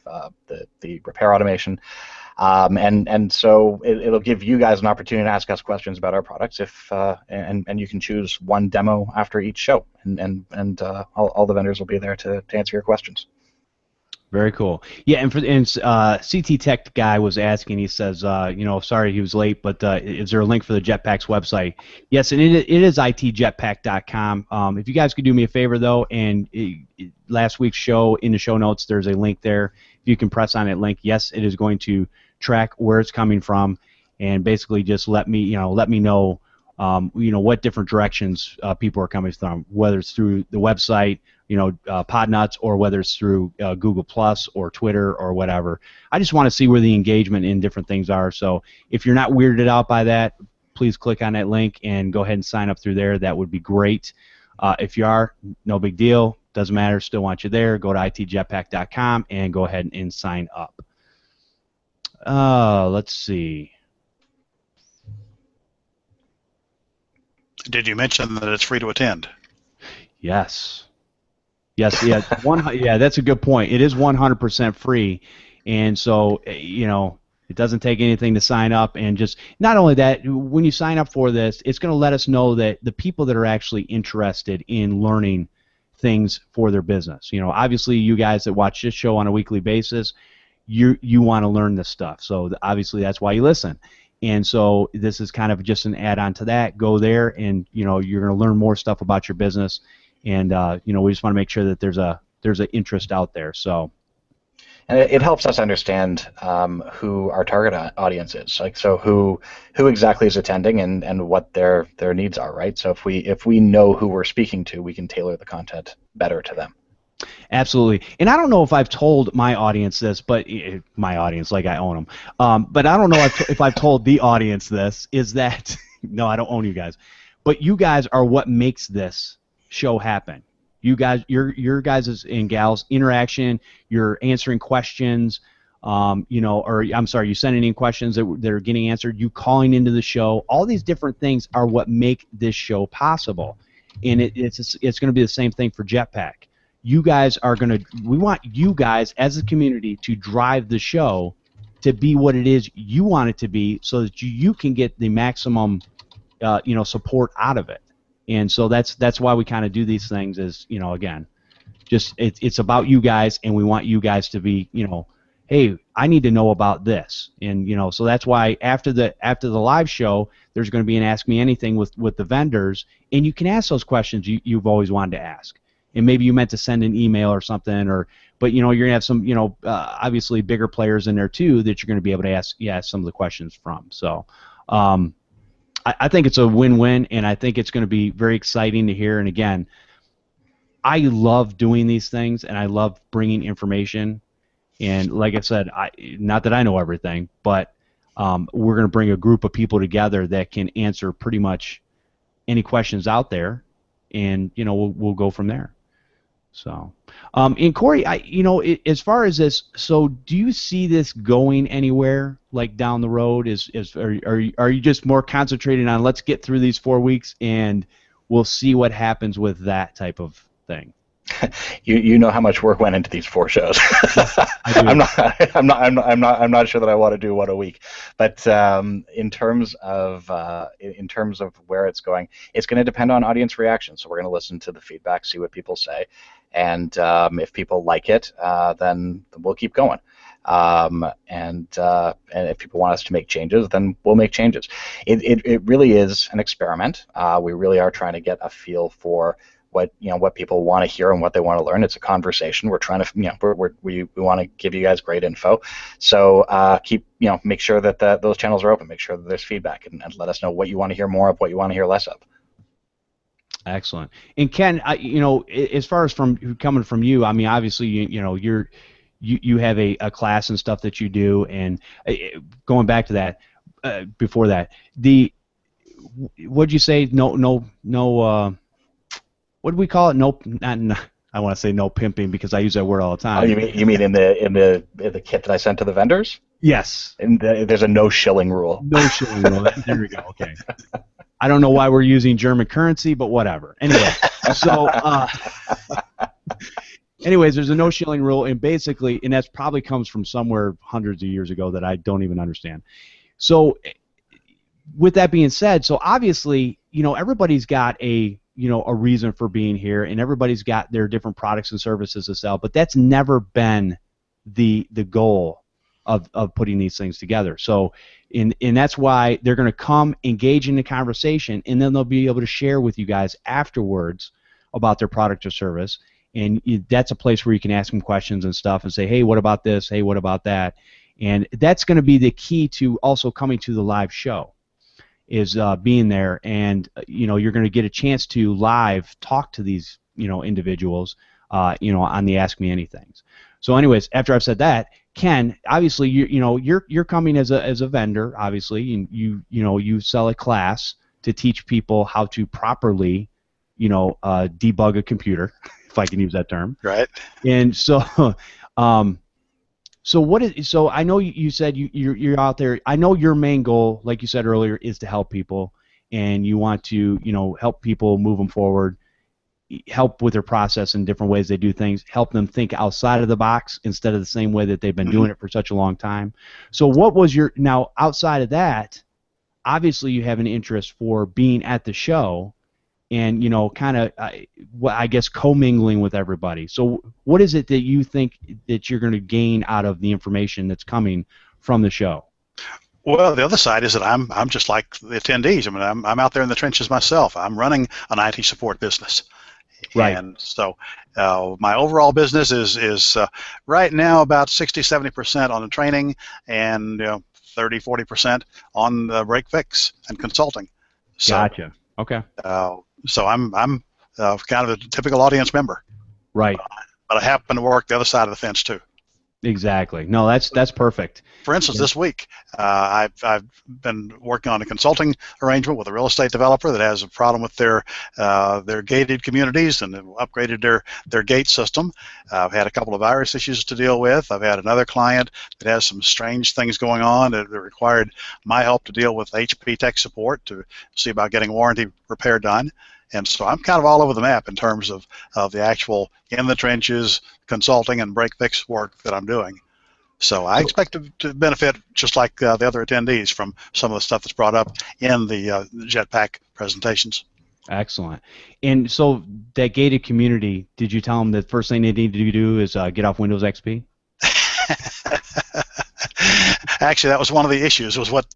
[SPEAKER 2] the repair automation. And so it'll give you guys an opportunity to ask us questions about our products. And you can choose one demo after each show, and all the vendors will be there to answer your questions.
[SPEAKER 1] Very cool. Yeah, and CT Tech guy was asking. He says, sorry he was late, but is there a link for the Jetpack's website? Yes, and it is itjetpack.com. If you guys could do me a favor though, and last week's show, in the show notes, there's a link there. If you can press on that link, yes, it is going to track where it's coming from, and basically just let me know what different directions people are coming from, whether it's through the website, Podnutz, or whether it's through Google Plus or Twitter or whatever. I just want to see where the engagement in different things are. So if you're not weirded out by that, please click on that link and go ahead and sign up through there. That would be great. If you are, no big deal. Doesn't matter. Still want you there. Go to itjetpack.com and go ahead and sign up. Let's see.
[SPEAKER 3] Did you mention that it's free to attend?
[SPEAKER 1] Yes. Yes, yeah, that's a good point. It is 100% free, and so it doesn't take anything to sign up. And just not only that, when you sign up for this, it's going to let us know that the people that are actually interested in learning things for their business. Obviously, you guys that watch this show on a weekly basis, you want to learn this stuff. So obviously, that's why you listen. And so this is kind of just an add-on to that. Go there, and you're going to learn more stuff about your business. And we just want to make sure that there's an interest out there. So,
[SPEAKER 2] And it helps us understand who our target audience is. Like, so who exactly is attending and what their needs are, right? So if we know who we're speaking to, we can tailor the content better to them.
[SPEAKER 1] Absolutely. And I don't know if I've told my audience this, but my audience, like I own them. But I don't know if I've told the audience this, is that, no, I don't own you guys. But you guys are what makes this show happen. You guys, your guys' and gals' interaction, you're answering questions, or I'm sorry, you sending in questions that are getting answered, you calling into the show. All these different things are what make this show possible. And it's going to be the same thing for Jetpack. You guys we want you guys as a community to drive the show to be what it is you want it to be, so that you can get the maximum, support out of it. And so that's why we kind of do these things, is, again, just it's about you guys, and we want you guys to be, hey, I need to know about this. And, so that's why after the live show, there's going to be an Ask Me Anything with the vendors, and you can ask those questions you've always wanted to ask. And maybe you meant to send an email or something, but you're gonna have some, obviously bigger players in there too that you're gonna be able to ask some of the questions from. So, I think it's a win-win, and I think it's gonna be very exciting to hear. And again, I love doing these things, and I love bringing information. And like I said, not that I know everything, but we're gonna bring a group of people together that can answer pretty much any questions out there, and we'll go from there. So, and Corey, as far as this, so do you see this going anywhere, like down the road? Are you just more concentrated on, let's get through these 4 weeks and we'll see what happens with that type of thing?
[SPEAKER 2] You know how much work went into these 4 shows. I'm not sure that I want to do one a week, but in terms of where it's going to depend on audience reaction. So we're going to listen to the feedback, see what people say, and if people like it, then we'll keep going. And if people want us to make changes, then we'll make changes. It really is an experiment. We really are trying to get a feel for what people want to hear and what they want to learn. It's a conversation. We're trying to, we want to give you guys great info. So make sure that those channels are open. Make sure that there's feedback, and let us know what you want to hear more of, what you want to hear less of.
[SPEAKER 1] Excellent. And Ken, as far as coming from you, I mean, obviously, you have a class and stuff that you do, and going back to that, before that, what'd you say? No. What do we call it? No, not. I want to say no pimping, because I use that word all the time.
[SPEAKER 2] Oh, you mean in the kit that I sent to the vendors?
[SPEAKER 1] Yes.
[SPEAKER 2] And there's a no shilling rule.
[SPEAKER 1] No shilling rule. There we go. Okay. I don't know why we're using German currency, but whatever. Anyway, so anyways, there's a no shilling rule, and basically, and that probably comes from somewhere hundreds of years ago that I don't even understand. So, with that being said, so obviously, everybody's got a reason for being here, and everybody's got their different products and services to sell, but that's never been the goal of putting these things together. So, and that's why they're going to come, engage in the conversation, and then they'll be able to share with you guys afterwards about their product or service, and that's a place where you can ask them questions and stuff and say, hey, what about this? Hey, what about that? And that's going to be the key to also coming to the live show, is being there, and you're going to get a chance to live talk to these individuals on the Ask Me Anythings. So anyways, after I've said that, Ken, obviously you're coming as a vendor, obviously, and you sell a class to teach people how to properly debug a computer, if I can use that term.
[SPEAKER 3] Right.
[SPEAKER 1] And so So I know you said you're out there. I know your main goal, like you said earlier, is to help people, and you want to help people move them forward, help with their process in different ways they do things, help them think outside of the box instead of the same way that they've been doing it for such a long time. So what was now outside of that? Obviously, you have an interest for being at the show, and kind of I guess commingling with everybody. So what is it that you think that you're going to gain out of the information that's coming from the show?
[SPEAKER 3] Well, the other side is that I'm just like the attendees. I mean, I'm out there in the trenches myself. I'm running an IT support business,
[SPEAKER 1] Right.
[SPEAKER 3] And so my overall business is right now about 60-70% on the training and 30-40% on the break fix and consulting. So,
[SPEAKER 1] Gotcha. Okay.
[SPEAKER 3] So I'm kind of a typical audience member.
[SPEAKER 1] Right.
[SPEAKER 3] But I happen to work the other side of the fence too.
[SPEAKER 1] Exactly. No, that's perfect.
[SPEAKER 3] For instance, this week I've been working on a consulting arrangement with a real estate developer that has a problem with their gated communities, and they've upgraded their gate system. I've had a couple of virus issues to deal with. I've had another client that has some strange things going on that required my help to deal with HP tech support to see about getting warranty repair done. And so I'm kind of all over the map in terms of the actual in the trenches consulting and break fix work that I'm doing. So I expect to benefit just like the other attendees from some of the stuff that's brought up in the Jetpack presentations. Excellent.
[SPEAKER 1] And so that gated community, did you tell them the first thing they need to do is get off Windows XP?
[SPEAKER 3] Actually, that was one of the issues, was what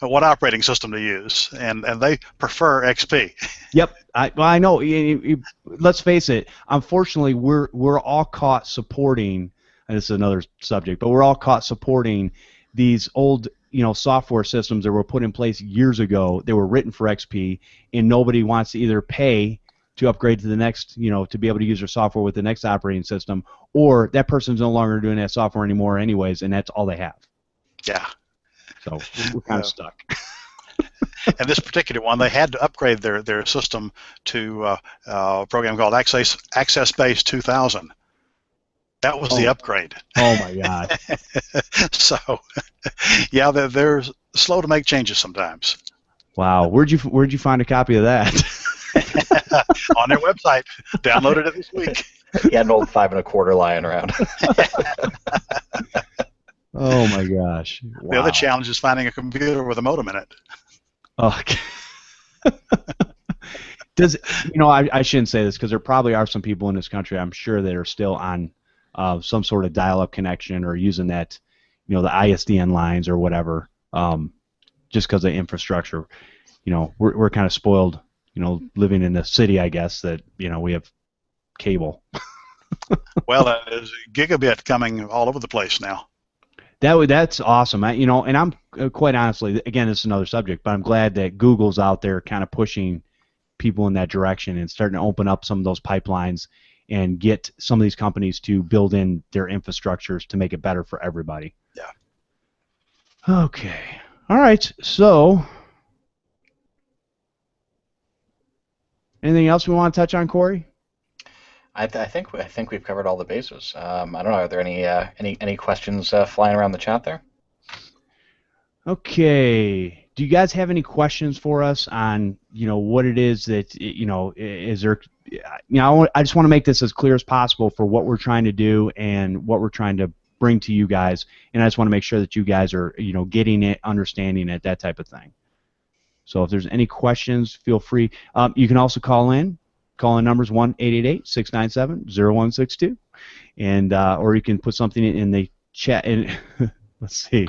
[SPEAKER 3] operating system to use, and they prefer XP.
[SPEAKER 1] Yep, I know. Let's face it. Unfortunately, we're all caught supporting, and this is another subject, but we're all caught supporting these old software systems that were put in place years ago. They were written for XP, and nobody wants to either pay to upgrade to the next, to be able to use their software with the next operating system, or that person's no longer doing that software anymore anyways, and that's all they have.
[SPEAKER 3] Yeah.
[SPEAKER 1] So we're kind of stuck.
[SPEAKER 3] And this particular one, they had to upgrade their system to a program called Access Base 2000. That was the upgrade.
[SPEAKER 1] Oh my God.
[SPEAKER 3] So, yeah, they're slow to make changes sometimes.
[SPEAKER 1] Wow. Where'd you find a copy of that?
[SPEAKER 3] On their website. Downloaded it this week.
[SPEAKER 2] He had an old 5 1/4 lying around.
[SPEAKER 1] Oh my gosh. Wow.
[SPEAKER 3] The other challenge is finding a computer with a modem in it.
[SPEAKER 1] Oh. Does I shouldn't say this because there probably are some people in this country, I'm sure, that are still on some sort of dial-up connection or using that, the ISDN lines or whatever, just because of infrastructure. We're kind of spoiled, living in the city, I guess, that we have cable.
[SPEAKER 3] Well, there's gigabit coming all over the place now.
[SPEAKER 1] That's awesome. And I'm quite honestly, again, this is another subject, but I'm glad that Google's out there kind of pushing people in that direction and starting to open up some of those pipelines and get some of these companies to build in their infrastructures to make it better for everybody.
[SPEAKER 3] Yeah.
[SPEAKER 1] Okay. All right. So, anything else we want to touch on, Corey?
[SPEAKER 2] I think we've covered all the bases. I don't know. Are there any questions flying around the chat there?
[SPEAKER 1] Okay. Do you guys have any questions for us on what it is that is there? I just want to make this as clear as possible for what we're trying to do and what we're trying to bring to you guys, and I just want to make sure that you guys are getting it, understanding it, that type of thing. So if there's any questions, feel free. You can also call in. Call-in number is 1-888-697-0162, and or you can put something in the chat. And let's see,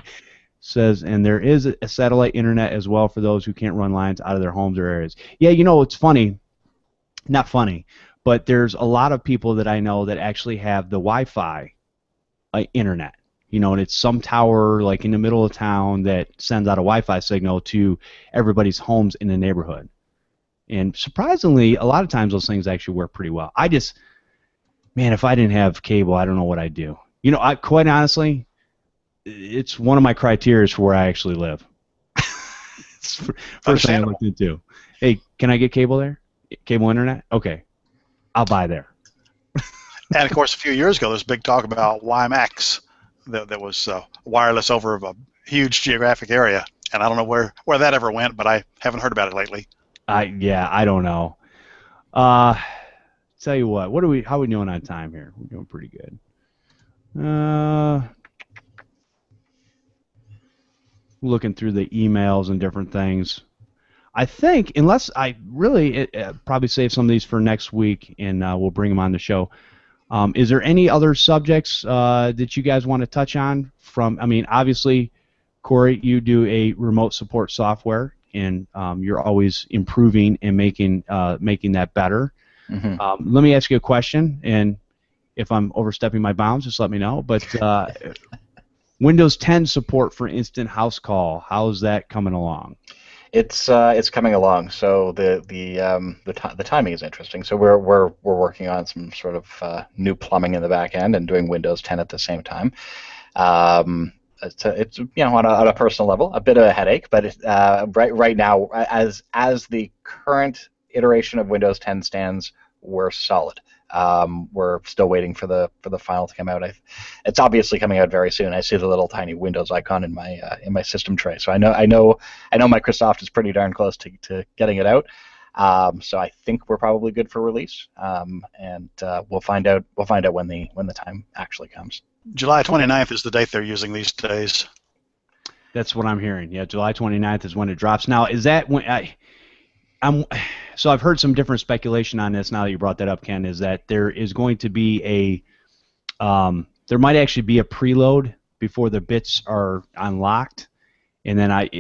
[SPEAKER 1] says, and there is a satellite internet as well for those who can't run lines out of their homes or areas. Yeah, it's funny, not funny, but there's a lot of people that I know that actually have the Wi-Fi internet. And it's some tower like in the middle of town that sends out a Wi-Fi signal to everybody's homes in the neighborhood. And surprisingly, a lot of times those things actually work pretty well. Man, if I didn't have cable, I don't know what I'd do. Quite honestly, it's one of my criteria for where I actually live. First thing I looked into. Hey, can I get cable there? Cable internet? Okay, I'll buy there.
[SPEAKER 3] And of course, a few years ago, there was big talk about WiMAX that was wireless over a huge geographic area, and I don't know where that ever went, but I haven't heard about it lately.
[SPEAKER 1] I don't know. Tell you what, how are we doing on time here? We're doing pretty good. Looking through the emails and different things. I think, unless I really probably save some of these for next week, and we'll bring them on the show. Is there any other subjects that you guys want to touch on? Obviously, Corey, you do a remote support software, and you're always improving and making that better.
[SPEAKER 2] Mm-hmm.
[SPEAKER 1] Let me ask you a question, and if I'm overstepping my bounds, just let me know. But Windows 10 support for instant house call, how's that coming along?
[SPEAKER 2] It's coming along. So the timing is interesting. So we're working on some sort of new plumbing in the back end and doing Windows 10 at the same time. It's on a personal level a bit of a headache, but right now as the current iteration of Windows 10 stands, we're solid. We're still waiting for the final to come out. It's obviously coming out very soon. I see the little tiny Windows icon in my system tray, so I know Microsoft is pretty darn close to getting it out. So I think we're probably good for release, and we'll find out when the time actually comes.
[SPEAKER 3] July 29th is the date they're using these days.
[SPEAKER 1] That's what I'm hearing. Yeah, July 29th is when it drops. Now, is that when so I've heard some different speculation on this now that you brought that up, Ken, is that there is going to be there might actually be a preload before the bits are unlocked, and then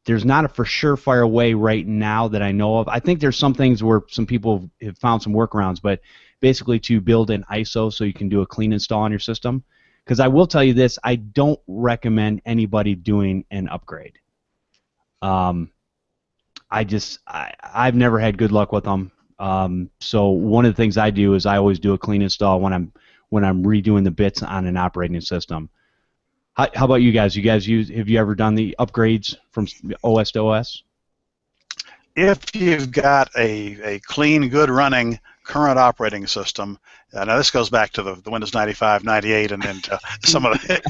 [SPEAKER 1] there's not a for surefire way right now that I know of. I think there's some things where some people have found some workarounds, but basically to build an ISO so you can do a clean install on your system. Because I will tell you this, I don't recommend anybody doing an upgrade. I've never had good luck with them. So one of the things I do is I always do a clean install when I'm redoing the bits on an operating system. How about you guys? Have you ever done the upgrades from OS to OS?
[SPEAKER 3] If you've got a clean, good running current operating system, now this goes back to the Windows 95, 98, and then some of the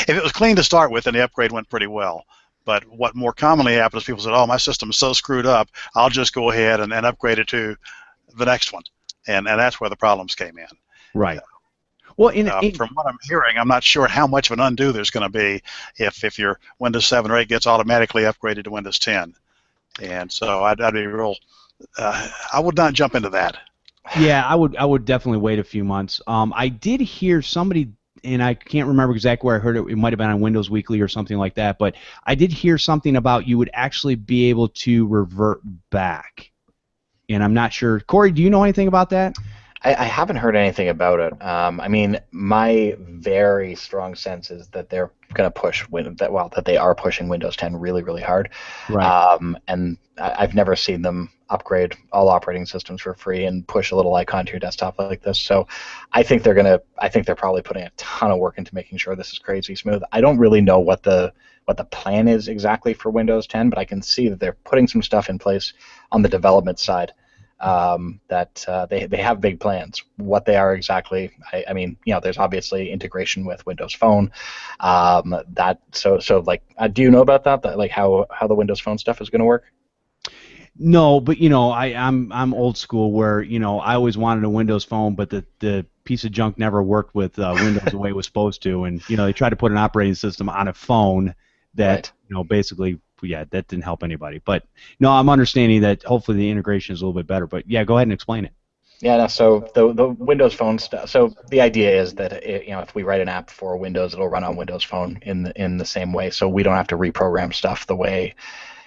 [SPEAKER 3] if it was clean to start with, then the upgrade went pretty well. But what more commonly happens, people said, oh, my system's so screwed up, I'll just go ahead and upgrade it to the next one. And that's where the problems came in.
[SPEAKER 1] Right. Well,
[SPEAKER 3] from what I'm hearing, I'm not sure how much of an undo there's going to be if your Windows 7 or 8 gets automatically upgraded to Windows 10. And so I'd be real, I would not jump into that.
[SPEAKER 1] Yeah, I would definitely wait a few months. I did hear somebody, and I can't remember exactly where I heard it. It might have been on Windows Weekly or something like that. But I did hear something about you would actually be able to revert back. And I'm not sure. Corey, do you know anything about that?
[SPEAKER 2] I haven't heard anything about it. I mean, my very strong sense is that they're going to push that they are pushing Windows 10 really, really hard.
[SPEAKER 1] Right.
[SPEAKER 2] And I've never seen them upgrade all operating systems for free and push a little icon to your desktop like this. So I think they're probably putting a ton of work into making sure this is crazy smooth. I don't really know what the plan is exactly for Windows 10, but I can see that they're putting some stuff in place on the development side. That they have big plans. What they are exactly, I mean, there's obviously integration with Windows Phone. Do you know about that? Like how the Windows Phone stuff is going to work?
[SPEAKER 1] No, but I'm old school where I always wanted a Windows Phone, but the piece of junk never worked with Windows the way it was supposed to, and they tried to put an operating system on a phone that basically. Yeah, that didn't help anybody. But no, I'm understanding that hopefully the integration is a little bit better. But yeah, go ahead and explain it.
[SPEAKER 2] Yeah, no, so the Windows Phone stuff. So the idea is that if we write an app for Windows, it'll run on Windows Phone in the same way. So we don't have to reprogram stuff the way,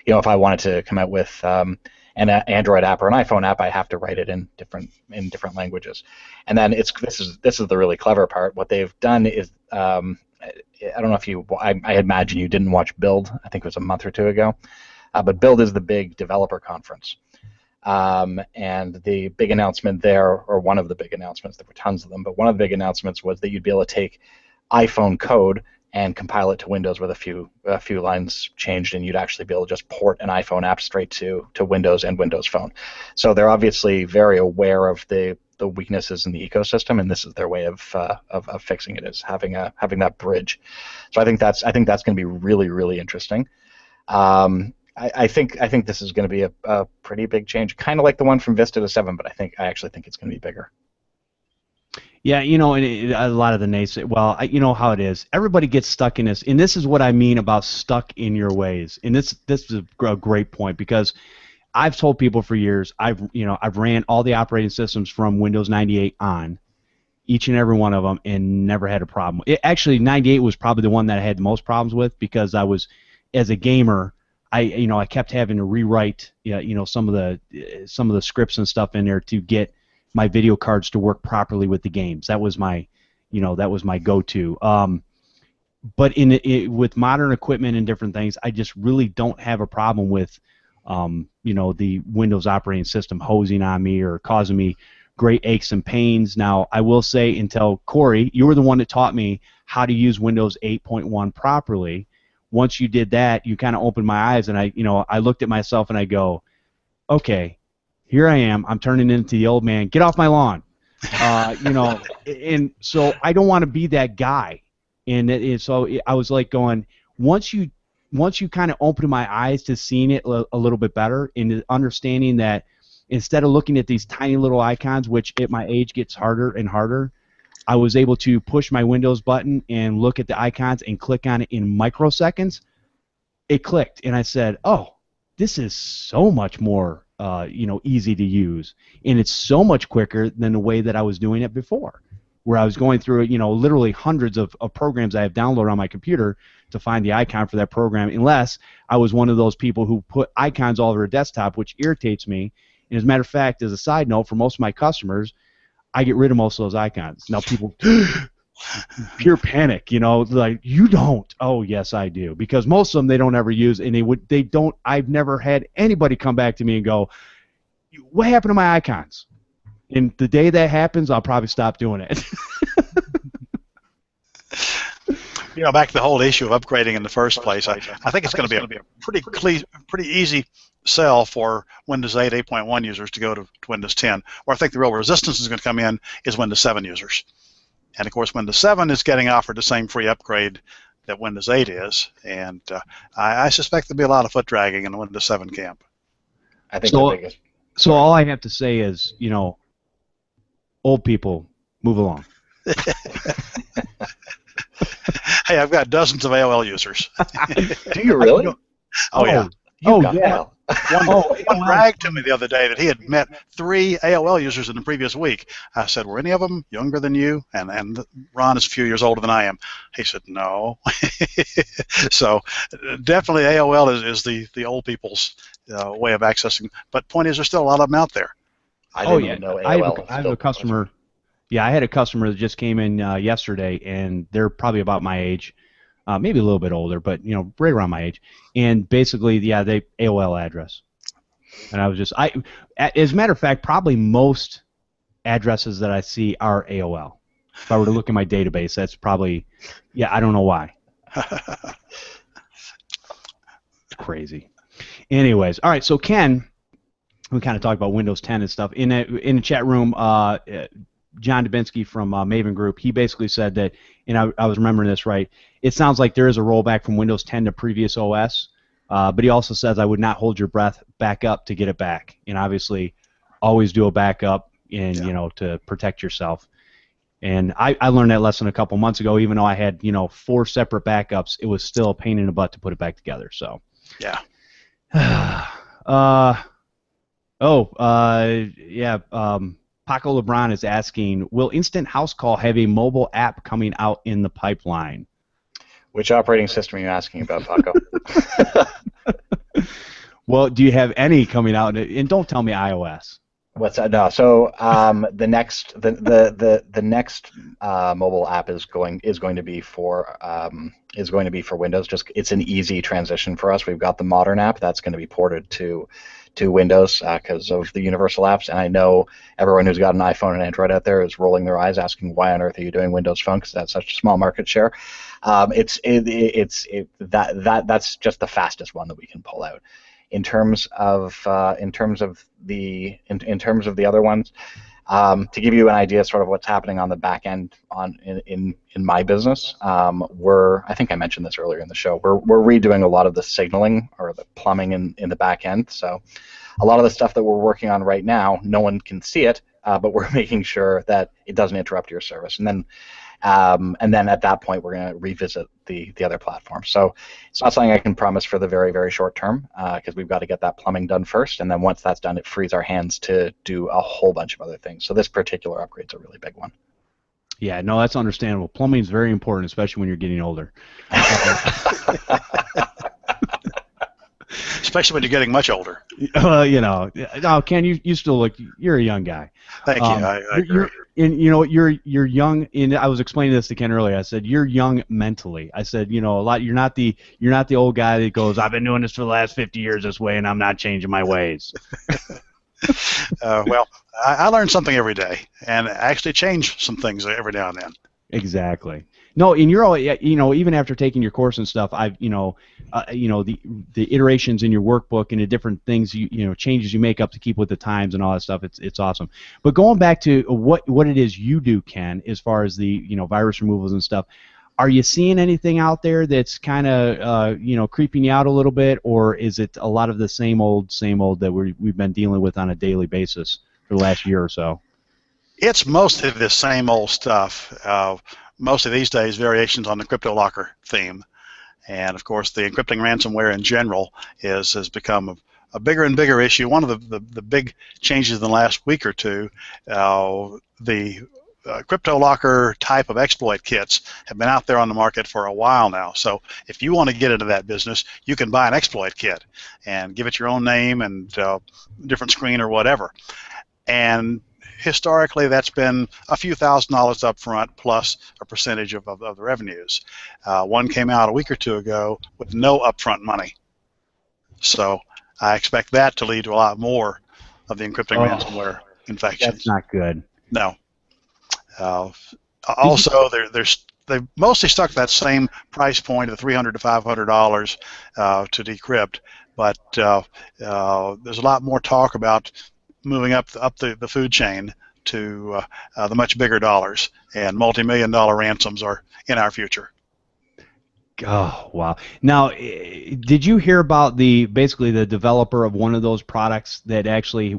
[SPEAKER 2] if I wanted to come out with an Android app or an iPhone app, I have to write it in different languages. And then this is the really clever part. What they've done is I don't know if I imagine you didn't watch Build. I think it was a month or two ago. But Build is the big developer conference. And the big announcement there, or one of the big announcements, there were tons of them, but one of the big announcements was that you'd be able to take iPhone code and compile it to Windows with a few lines changed, and you'd actually be able to just port an iPhone app straight to Windows and Windows Phone. So they're obviously very aware of the weaknesses in the ecosystem, and this is their way of fixing it, is having that bridge. So I think that's going to be really, really interesting. I think this is going to be a pretty big change, kind of like the one from Vista to 7, but I actually think it's going to be bigger.
[SPEAKER 1] Yeah, a lot of the naysayers. Well, you know how it is. Everybody gets stuck in this, and this is what I mean about stuck in your ways. And this is a great point, because I've told people for years, I've ran all the operating systems from Windows 98 on, each and every one of them, and never had a problem. Actually, 98 was probably the one that I had the most problems with, because as a gamer, I kept having to rewrite some of the scripts and stuff in there to get my video cards to work properly with the games. That was my go-to. But with modern equipment and different things, I just really don't have a problem with the Windows operating system hosing on me or causing me great aches and pains. Now, I will say, until Corey, you were the one that taught me how to use Windows 8.1 properly. Once you did that, you kind of opened my eyes, and I looked at myself and I go, okay, here I am. I'm turning into the old man. Get off my lawn. And so I don't want to be that guy. And so I was like going, once you kind of opened my eyes to seeing it a little bit better and understanding that instead of looking at these tiny little icons, which at my age gets harder and harder, I was able to push my Windows button and look at the icons and click on it in microseconds. It clicked, and I said, oh, this is so much more easy to use, and it's so much quicker than the way that I was doing it before, where I was going through literally hundreds of programs I have downloaded on my computer to find the icon for that program, unless I was one of those people who put icons all over a desktop, which irritates me. And as a matter of fact, as a side note, for most of my customers, I get rid of most of those icons. Now people, pure panic, like, you don't. Oh, yes, I do, because most of them they don't ever use, and they don't. I've never had anybody come back to me and go, what happened to my icons? And the day that happens, I'll probably stop doing it.
[SPEAKER 3] Back to the whole issue of upgrading in the first place, I think it's going to be a pretty easy sell for Windows 8 8.1 users to go to Windows 10. Where I think the real resistance is going to come in is Windows 7 users. And of course, Windows 7 is getting offered the same free upgrade that Windows 8 is, and I suspect there'll be a lot of foot dragging in the Windows 7 camp.
[SPEAKER 2] I think the biggest.
[SPEAKER 1] So all I have to say is, old people, move along.
[SPEAKER 3] Hey, I've got dozens of AOL users.
[SPEAKER 2] Do you really?
[SPEAKER 3] Oh yeah.
[SPEAKER 1] Yeah.
[SPEAKER 3] One bragged to me the other day that he had met 3 AOL users in the previous week. I said, were any of them younger than you? And Ron is a few years older than I am. He said, no. So definitely AOL is the old people's way of accessing. But point is, there's still a lot of them out there.
[SPEAKER 2] I didn't even know AOL.
[SPEAKER 1] I have a customer. Yeah, I had a customer that just came in yesterday, and they're probably about my age. Maybe a little bit older, but right around my age. And basically, yeah, they AOL address. And I was just, as a matter of fact, probably most addresses that I see are AOL. If I were to look in my database, that's probably, I don't know why. It's crazy. Anyways, all right. So Ken, we kind of talked about Windows 10 and stuff in the chat room. John Dubinsky from Maven Group, he basically said that, and I was remembering this right, it sounds like there is a rollback from Windows 10 to previous OS, but he also says I would not hold your breath back up to get it back, and obviously always do a backup to protect yourself. And I learned that lesson a couple months ago. Even though I had 4 separate backups, it was still a pain in the butt to put it back together. So
[SPEAKER 3] yeah. Paco
[SPEAKER 1] LeBron is asking, will Instant Housecall have a mobile app coming out in the pipeline?
[SPEAKER 2] Which operating system are you asking about, Paco?
[SPEAKER 1] Well, do you have any coming out? And don't tell me iOS.
[SPEAKER 2] What's that? No. So the next mobile app is going to be for Windows. Just it's an easy transition for us. We've got the modern app that's going to be ported to Windows because of the universal apps, and I know everyone who's got an iPhone and Android out there is rolling their eyes, asking why on earth are you doing Windows Phone because that's such a small market share. That's just the fastest one that we can pull out. In terms of the other ones, to give you an idea, sort of what's happening on the back end in my business, I think I mentioned this earlier in the show. We're redoing a lot of the signaling or the plumbing in the back end. So a lot of the stuff that we're working on right now, no one can see it, but we're making sure that it doesn't interrupt your service. And then at that point, we're going to revisit the other platform. So it's not something I can promise for the very, very short term because we've got to get that plumbing done first. And then once that's done, it frees our hands to do a whole bunch of other things. So this particular upgrade's a really big one.
[SPEAKER 1] Yeah, no, that's understandable. Plumbing is very important, especially when you're getting older.
[SPEAKER 3] especially when you're getting much older.
[SPEAKER 1] Well, no, Ken, you still look. You're a young guy.
[SPEAKER 3] Thank you. I agree.
[SPEAKER 1] You're young. And I was explaining this to Ken earlier. I said you're young mentally. I said, a lot. You're not the old guy that goes, I've been doing this for the last 50 years this way, and I'm not changing my ways.
[SPEAKER 3] Well, I learn something every day, and actually change some things every now and then.
[SPEAKER 1] Exactly. No, and you're all, even after taking your course and stuff, the iterations in your workbook and the different things changes you make up to keep with the times and all that stuff. It's awesome. But going back to what it is you do, Ken, as far as the virus removals and stuff, are you seeing anything out there that's kind of creeping you out a little bit, or is it a lot of the same old that we've been dealing with on a daily basis for the last year or so?
[SPEAKER 3] It's mostly the same old stuff. Mostly these days, variations on the CryptoLocker theme, and of course, the encrypting ransomware in general has become a bigger and bigger issue. One of the big changes in the last week or two, the CryptoLocker type of exploit kits have been out there on the market for a while now. So if you want to get into that business, you can buy an exploit kit and give it your own name and different screen or whatever. And historically, that's been a few $1,000s up front plus a percentage of the revenues. One came out a week or two ago with no upfront money. So I expect that to lead to a lot more of the encrypting ransomware infections.
[SPEAKER 1] That's not good.
[SPEAKER 3] No. Also, they've mostly stuck that same price point of $300 to $500 to decrypt, but there's a lot more talk about moving up the food chain to the much bigger dollars, and multi-million-dollar ransoms are in our future.
[SPEAKER 1] Oh, wow. Now, did you hear about basically the developer of one of those products that actually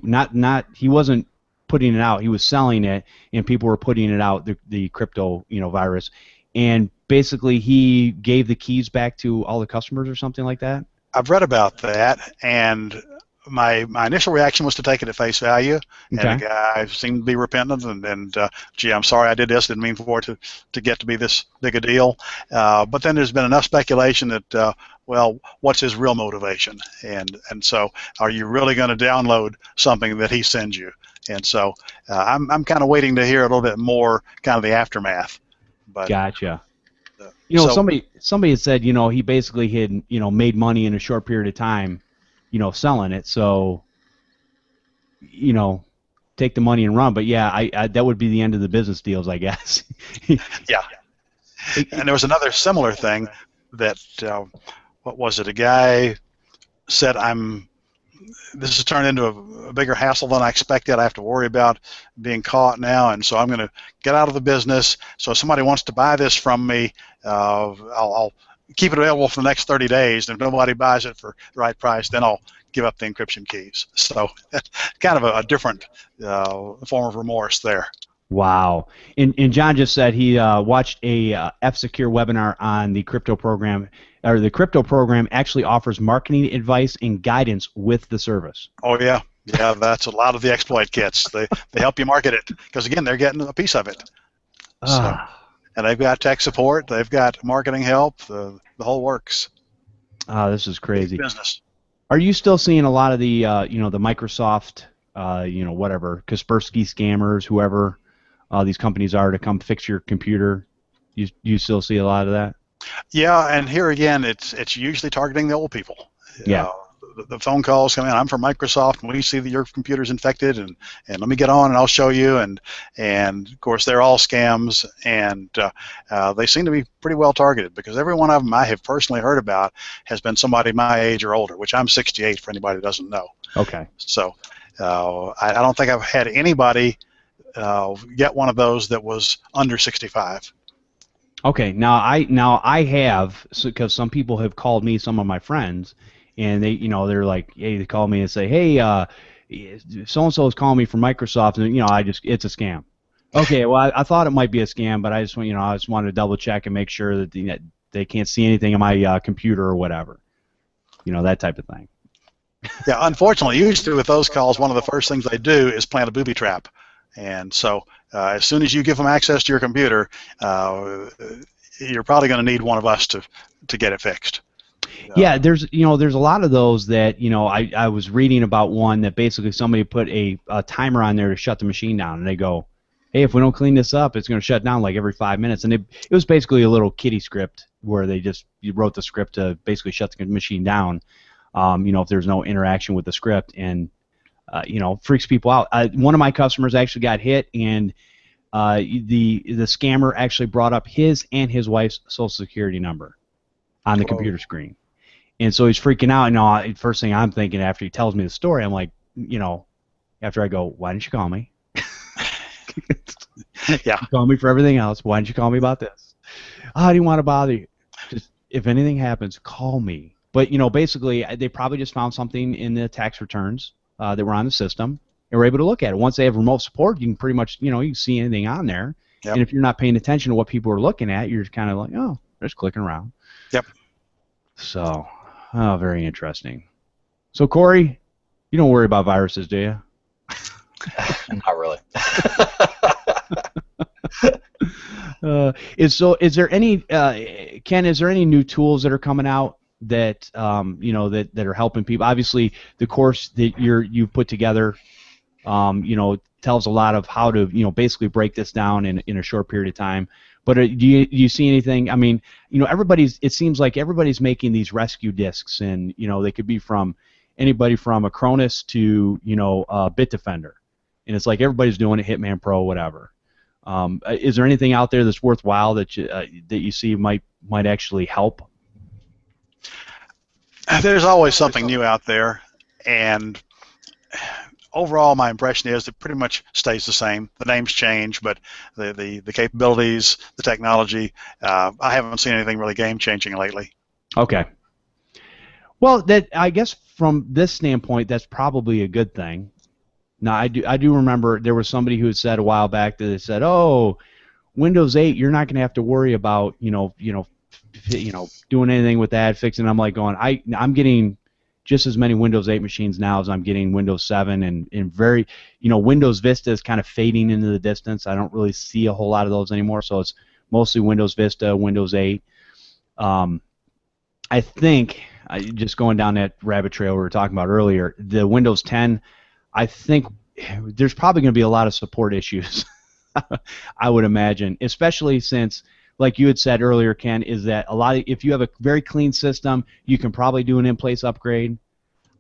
[SPEAKER 1] he wasn't putting it out, he was selling it, and people were putting it out, the crypto virus, and basically he gave the keys back to all the customers or something like that?
[SPEAKER 3] I've read about that, and my initial reaction was to take it at face value, and the guy seemed to be repentant, and gee, I'm sorry I did this, didn't mean for it to get to be this big a deal. But then there's been enough speculation that, well, what's his real motivation? And so are you really going to download something that he sends you? And so I'm kind of waiting to hear a little bit more, kind of the aftermath. But,
[SPEAKER 1] gotcha. Somebody had said, he basically had, made money in a short period of time, selling it. So, take the money and run. But yeah, I that would be the end of the business deals, I guess.
[SPEAKER 3] Yeah. And there was another similar thing that, what was it? A guy said, this has turned into a bigger hassle than I expected. I have to worry about being caught now, and so I'm going to get out of the business. So if somebody wants to buy this from me, I'll keep it available for the next 30 days, and if nobody buys it for the right price, then I'll give up the encryption keys. So kind of a different form of remorse there.
[SPEAKER 1] Wow. And John just said he watched a F-Secure webinar on the crypto program, or the crypto program actually offers marketing advice and guidance with the service.
[SPEAKER 3] Oh, yeah. Yeah, that's a lot of the exploit kits. They help you market it because, again, they're getting a piece of it. So, and they've got tech support. They've got marketing help. The whole works.
[SPEAKER 1] This is crazy.
[SPEAKER 3] Big business.
[SPEAKER 1] Are you still seeing a lot of the, the Microsoft, whatever, Kaspersky scammers, whoever these companies are to come fix your computer? You still see a lot of that?
[SPEAKER 3] Yeah, and here again, it's usually targeting the old people.
[SPEAKER 1] Yeah.
[SPEAKER 3] The phone calls come in. I'm from Microsoft, and we see that your computer's infected, and let me get on, and I'll show you. And of course, they're all scams, and they seem to be pretty well targeted because every one of them I have personally heard about has been somebody my age or older, which I'm 68 for anybody who doesn't know.
[SPEAKER 1] Okay.
[SPEAKER 3] So I don't think I've had anybody get one of those that was under 65.
[SPEAKER 1] Okay, now I have, because some people have called me, some of my friends, and they're like, hey, they call me and say, hey, so and so is calling me from Microsoft, and it's a scam. Okay, well I thought it might be a scam, but I just wanted to double check and make sure that they can't see anything on my computer or whatever, that type of thing.
[SPEAKER 3] Yeah, unfortunately, usually with those calls, one of the first things they do is plant a booby trap. And so as soon as you give them access to your computer, you're probably going to need one of us to get it fixed.
[SPEAKER 1] Yeah, there's there's a lot of those that I was reading about one that basically somebody put a timer on there to shut the machine down, and they go, hey, if we don't clean this up, it's going to shut down like every 5 minutes, and it was basically a little kiddie script where you wrote the script to basically shut the machine down, if there's no interaction with the script, and freaks people out. One of my customers actually got hit, and the scammer actually brought up his and his wife's social security number on the computer screen. And so he's freaking out, and first thing I'm thinking after he tells me the story, I'm like, after I go, why didn't you call me?
[SPEAKER 3] Yeah.
[SPEAKER 1] You call me for everything else. Why didn't you call me about this? Oh, I didn't want to bother you. Just, if anything happens, call me. But, basically, they probably just found something in the tax returns that were on the system, and were able to look at it. Once they have remote support, you can pretty much, you can see anything on there. Yep. And if you're not paying attention to what people are looking at, you're just kind of like, oh, they're just clicking around.
[SPEAKER 3] Yep.
[SPEAKER 1] So, very interesting. So, Corey, you don't worry about viruses, do you?
[SPEAKER 2] Not really.
[SPEAKER 1] Is there any Ken? Is there any new tools that are coming out that that are helping people? Obviously, the course that you've put together, tells a lot of how to basically break this down in a short period of time. But do you see anything? I mean, it seems like everybody's making these rescue discs, and they could be from anybody from Acronis to Bitdefender, and it's like everybody's doing it, Hitman Pro, whatever. Is there anything out there that's worthwhile that you see might actually help?
[SPEAKER 3] There's always something new out there, and overall, my impression is it pretty much stays the same. The names change, but the capabilities, the technology, I haven't seen anything really game-changing lately.
[SPEAKER 1] Okay. Well, I guess from this standpoint, that's probably a good thing. Now, I do remember there was somebody who had said a while back that they said, "Oh, Windows 8, you're not going to have to worry about doing anything with that, fixing." I'm like going, I'm getting just as many Windows 8 machines now as I'm getting Windows 7, and very, Windows Vista is kind of fading into the distance. I don't really see a whole lot of those anymore, so it's mostly Windows Vista, Windows 8. I think, just going down that rabbit trail we were talking about earlier, the Windows 10, I think there's probably going to be a lot of support issues, I would imagine, especially since, like you had said earlier, Ken, is that if you have a very clean system, you can probably do an in-place upgrade.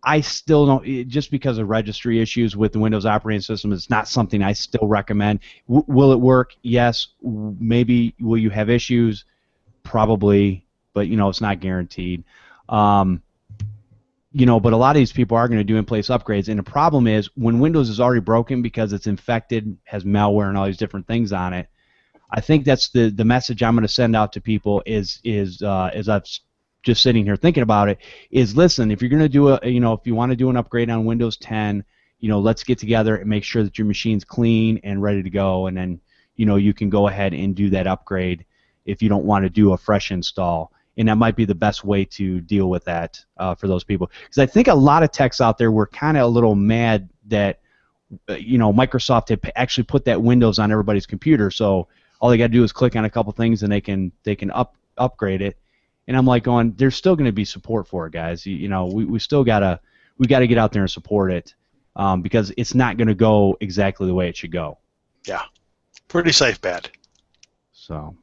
[SPEAKER 1] I still don't, just because of registry issues with the Windows operating system, it's not something I still recommend. Will it work? Yes. Maybe. Will you have issues? Probably, but it's not guaranteed. But a lot of these people are going to do in-place upgrades, and the problem is when Windows is already broken because it's infected, has malware and all these different things on it. I think that's the message I'm going to send out to people is as I've just sitting here thinking about it, is listen, if you're going to do if you want to do an upgrade on Windows 10, let's get together and make sure that your machine's clean and ready to go, and then you can go ahead and do that upgrade if you don't want to do a fresh install. And that might be the best way to deal with that for those people. Because I think a lot of techs out there were kind of a little mad that Microsoft had actually put that Windows on everybody's computer, so all they got to do is click on a couple things and they can upgrade it. And I'm like going, there's still going to be support for it, guys. We still gotta get out there and support it because it's not going to go exactly the way it should go.
[SPEAKER 3] Yeah, pretty safe bet.
[SPEAKER 1] So.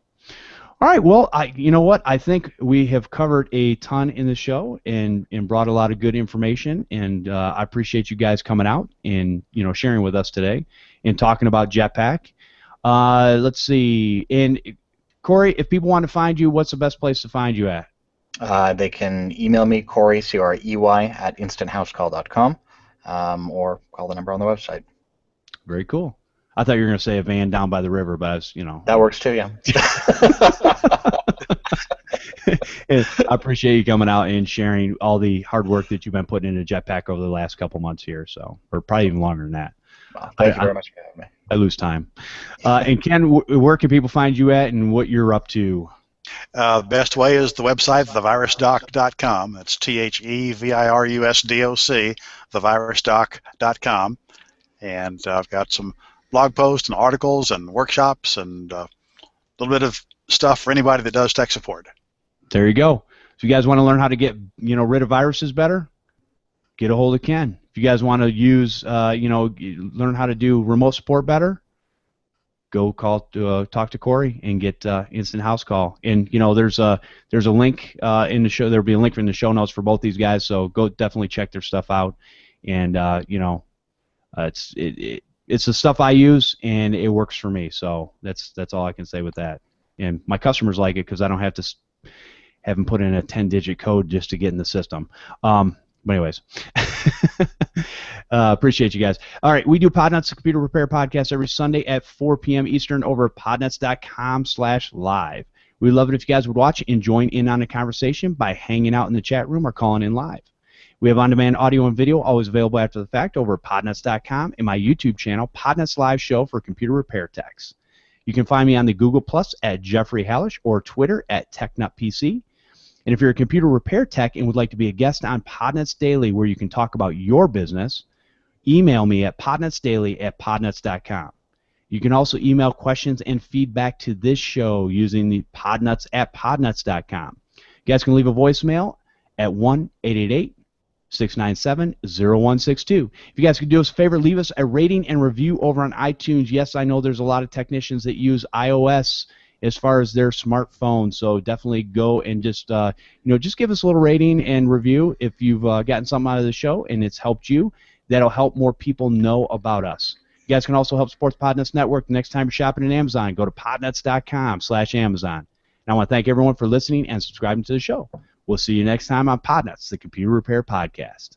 [SPEAKER 1] All right, well, you know what? I think we have covered a ton in the show and brought a lot of good information, and I appreciate you guys coming out and sharing with us today and talking about Jetpack. Let's see. And Corey, if people want to find you, what's the best place to find you at?
[SPEAKER 2] They can email me, Corey, C-R-E-Y, at instanthousecall.com, or call the number on the website.
[SPEAKER 1] Very cool. I thought you were going to say a van down by the river, but I was,
[SPEAKER 2] That works too, yeah.
[SPEAKER 1] I appreciate you coming out and sharing all the hard work that you've been putting into Jetpack over the last couple months here, or probably even longer than that.
[SPEAKER 2] Well, thank you very much for having me.
[SPEAKER 1] I lose time. And Ken, where can people find you at and what you're up to?
[SPEAKER 3] The best way is the website, thevirusdoc.com. That's TheVirusDoc, thevirusdoc.com. And I've got some blog posts and articles and workshops and a little bit of stuff for anybody that does tech support.
[SPEAKER 1] There you go. If you guys want to learn how to get rid of viruses better, get a hold of Ken. If you guys want to use learn how to do remote support better, go talk to Corey and get instant house call. And there's a link in the show. There'll be a link in the show notes for both these guys. So go definitely check their stuff out. And it's the stuff I use and it works for me. So that's all I can say with that. And my customers like it because I don't have to have them put in a 10-digit code just to get in the system. But anyways, appreciate you guys. All right, we do Podnutz, the computer repair podcast, every Sunday at 4 p.m. Eastern over at podnutz.com/live. We'd love it if you guys would watch and join in on the conversation by hanging out in the chat room or calling in live. We have on-demand audio and video always available after the fact over at podnutz.com and my YouTube channel, Podnutz Live Show for Computer Repair Techs. You can find me on the Google Plus at Jeffery Halash or Twitter at TechNutPC. And if you're a computer repair tech and would like to be a guest on Podnutz Daily where you can talk about your business, email me at podnutzdaily@podnutz.com. You can also email questions and feedback to this show using the podnutz@podnutz.com. You guys can leave a voicemail at 1-888-697-0162. If you guys could do us a favor, leave us a rating and review over on iTunes. Yes, I know there's a lot of technicians that use iOS as far as their smartphone, so definitely go and just just give us a little rating and review if you've gotten something out of the show and it's helped you. That'll help more people know about us. You guys can also help support the Podnutz Network. The next time you're shopping at Amazon, go to podnutz.com/Amazon. And I want to thank everyone for listening and subscribing to the show. We'll see you next time on Podnutz, the Computer Repair Podcast.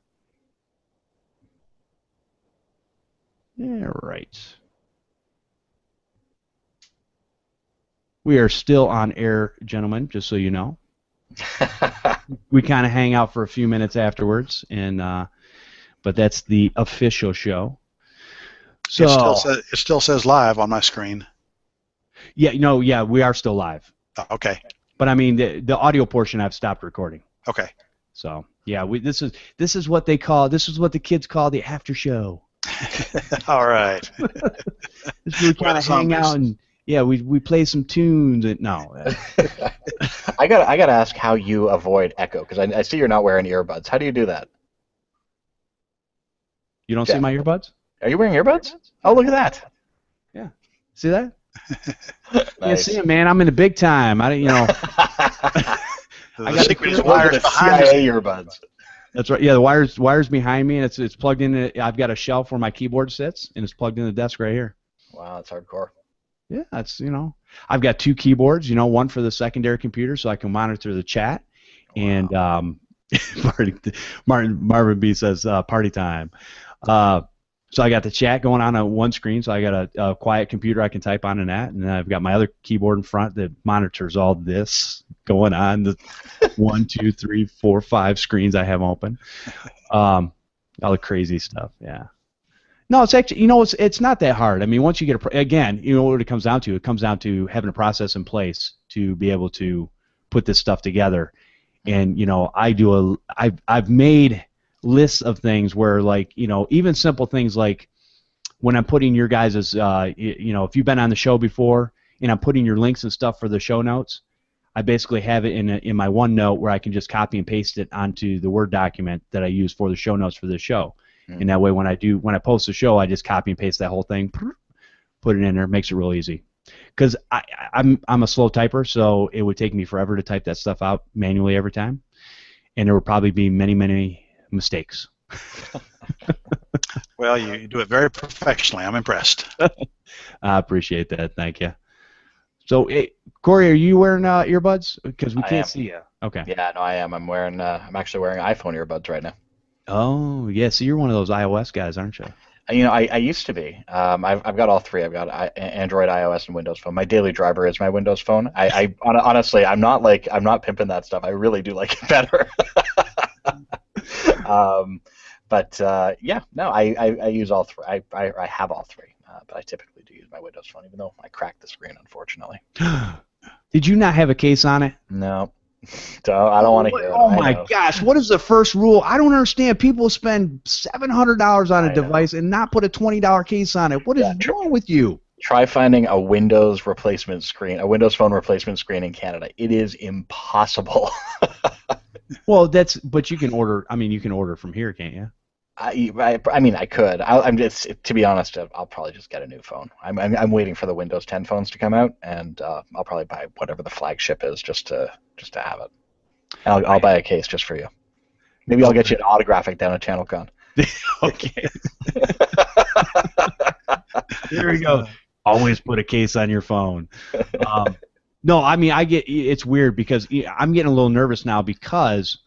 [SPEAKER 1] All right. We are still on air, gentlemen, just so you know. We kind of hang out for a few minutes afterwards, but that's the official show. So
[SPEAKER 3] it still says live on my screen.
[SPEAKER 1] Yeah, we are still live.
[SPEAKER 3] Oh, okay.
[SPEAKER 1] But I mean, the audio portion I've stopped recording.
[SPEAKER 3] Okay.
[SPEAKER 1] So yeah, this is what the kids call the after show.
[SPEAKER 3] All right.
[SPEAKER 1] This is we kind of hang out and. Yeah, we play some tunes. No.
[SPEAKER 2] I gotta ask how you avoid echo because I see you're not wearing earbuds. How do you do that?
[SPEAKER 1] You don't see my earbuds?
[SPEAKER 2] Are you wearing earbuds? Oh, look at that.
[SPEAKER 1] Yeah. See that?
[SPEAKER 2] Nice.
[SPEAKER 1] Yeah, see it, man. I'm in the big time. I got
[SPEAKER 3] the wires behind
[SPEAKER 2] CIA earbuds.
[SPEAKER 1] That's right. Yeah, the wires behind me, and it's plugged in. I've got a shelf where my keyboard sits, and it's plugged in the desk right here.
[SPEAKER 2] Wow, that's hardcore.
[SPEAKER 1] Yeah, that's I've got two keyboards. One for the secondary computer so I can monitor the chat, and Marvin B says party time. So I got the chat going on one screen, so I got a quiet computer I can type on in that, and then I've got my other keyboard in front that monitors all this going on. The 1, 2, 3, 4, 5 screens I have open. All the crazy stuff. Yeah. No, it's actually, it's not that hard. I mean, once you get again, what it comes down to? It comes down to having a process in place to be able to put this stuff together. And I've made lists of things where, like, even simple things like when I'm putting your guys' if you've been on the show before and I'm putting your links and stuff for the show notes, I basically have it in my OneNote where I can just copy and paste it onto the Word document that I use for the show notes for this show. And that way, when I post the show, I just copy and paste that whole thing, put it in there, makes it real easy. Because I'm a slow typer, so it would take me forever to type that stuff out manually every time, and there would probably be many, many mistakes.
[SPEAKER 3] Well, you do it very professionally. I'm impressed.
[SPEAKER 1] I appreciate that. Thank you. So, Corey, are you wearing earbuds? Because we can't see you. Okay.
[SPEAKER 2] Yeah, no, I am. I'm actually wearing iPhone earbuds right now.
[SPEAKER 1] Oh, yeah. So you're one of those iOS guys, aren't you?
[SPEAKER 2] I used to be. I've got all three. I've got Android, iOS, and Windows Phone. My daily driver is my Windows Phone. Honestly, I'm not pimping that stuff. I really do like it better. I use all three. I have all three, but I typically do use my Windows Phone, even though I cracked the screen, unfortunately.
[SPEAKER 1] Did you not have a case on it?
[SPEAKER 2] No. I don't want to hear it.
[SPEAKER 1] Oh my gosh! What is the first rule? I don't understand. People spend $700 on a device and not put a $20 case on it. What is wrong with you?
[SPEAKER 2] Try finding a Windows replacement screen, a Windows Phone replacement screen in Canada. It is impossible.
[SPEAKER 1] Well, but you can order. I mean, you can order from here, can't you?
[SPEAKER 2] I mean, I could. I'm just, to be honest, I'll probably just get a new phone. I'm waiting for the Windows 10 phones to come out, and I'll probably buy whatever the flagship is just to have it. And I'll buy a case just for you. Maybe I'll get you an autographic down at ChannelCon.
[SPEAKER 1] Okay. There we go. Always put a case on your phone. No, I mean, it's weird because I'm getting a little nervous now because,